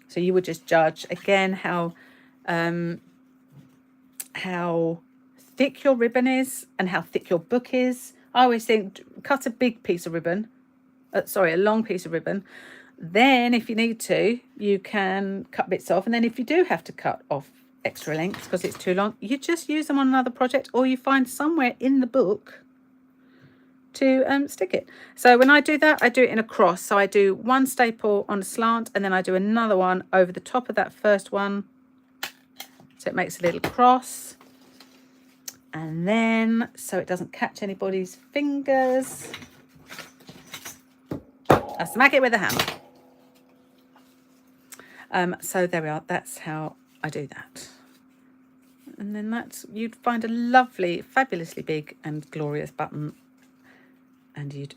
So you would just judge again how thick your ribbon is and how thick your book is. I always think cut a big piece of ribbon, a long piece of ribbon. Then if you need to, you can cut bits off. And then if you do have to cut off extra lengths because it's too long, you just use them on another project, or you find somewhere in the book to stick it. So when I do that, I do it in a cross. So I do one staple on a slant, and then I do another one over the top of that first one. So it makes a little cross. And then, so it doesn't catch anybody's fingers, I smack it with a hammer. So there we are. That's how I do that. And then you'd find a lovely, fabulously big and glorious button, and you'd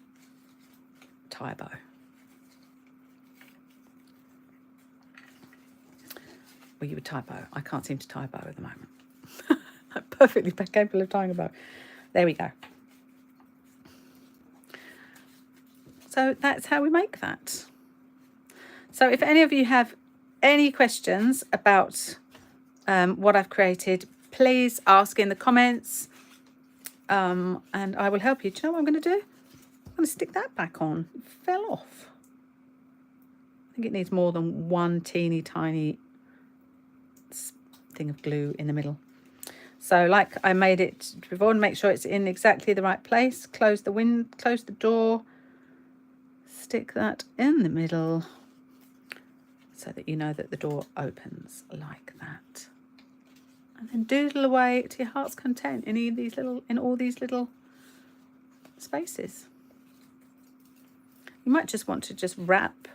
tie a bow. Well, you would tie a bow. I can't seem to tie a bow at the moment. I'm perfectly capable of tying a bow. There we go. So that's how we make that. So if any of you have any questions about what I've created, please ask in the comments, and I will help you. Do you know what I'm going to do? I'm going to stick that back on. It fell off. I think it needs more than one teeny tiny thing of glue in the middle. So like I made it before, make sure it's in exactly the right place. Close the door, stick that in the middle so that you know that the door opens like that. And then doodle away to your heart's content in all these little spaces. You might just want to just wrap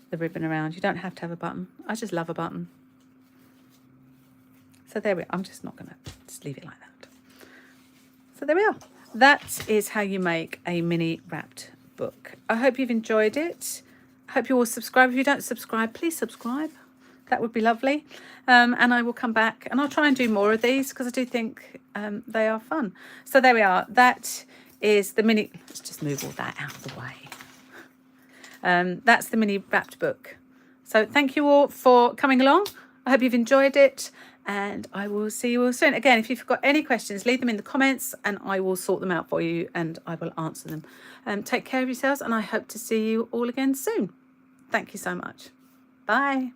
the ribbon around. You don't have to have a button. I just love a button. So there we are. I'm just not going to just leave it like that. So there we are. That is how you make a mini wrapped book. I hope you've enjoyed it. I hope you all subscribe. If you don't subscribe, please subscribe. That would be lovely. And I will come back and I'll try and do more of these because I do think they are fun. So there we are. That is the mini. Let's just move all that out of the way. That's the mini wrapped book. So thank you all for coming along. I hope you've enjoyed it. And I will see you all soon. Again, if you've got any questions, leave them in the comments and I will sort them out for you and I will answer them. Take care of yourselves and I hope to see you all again soon. Thank you so much. Bye.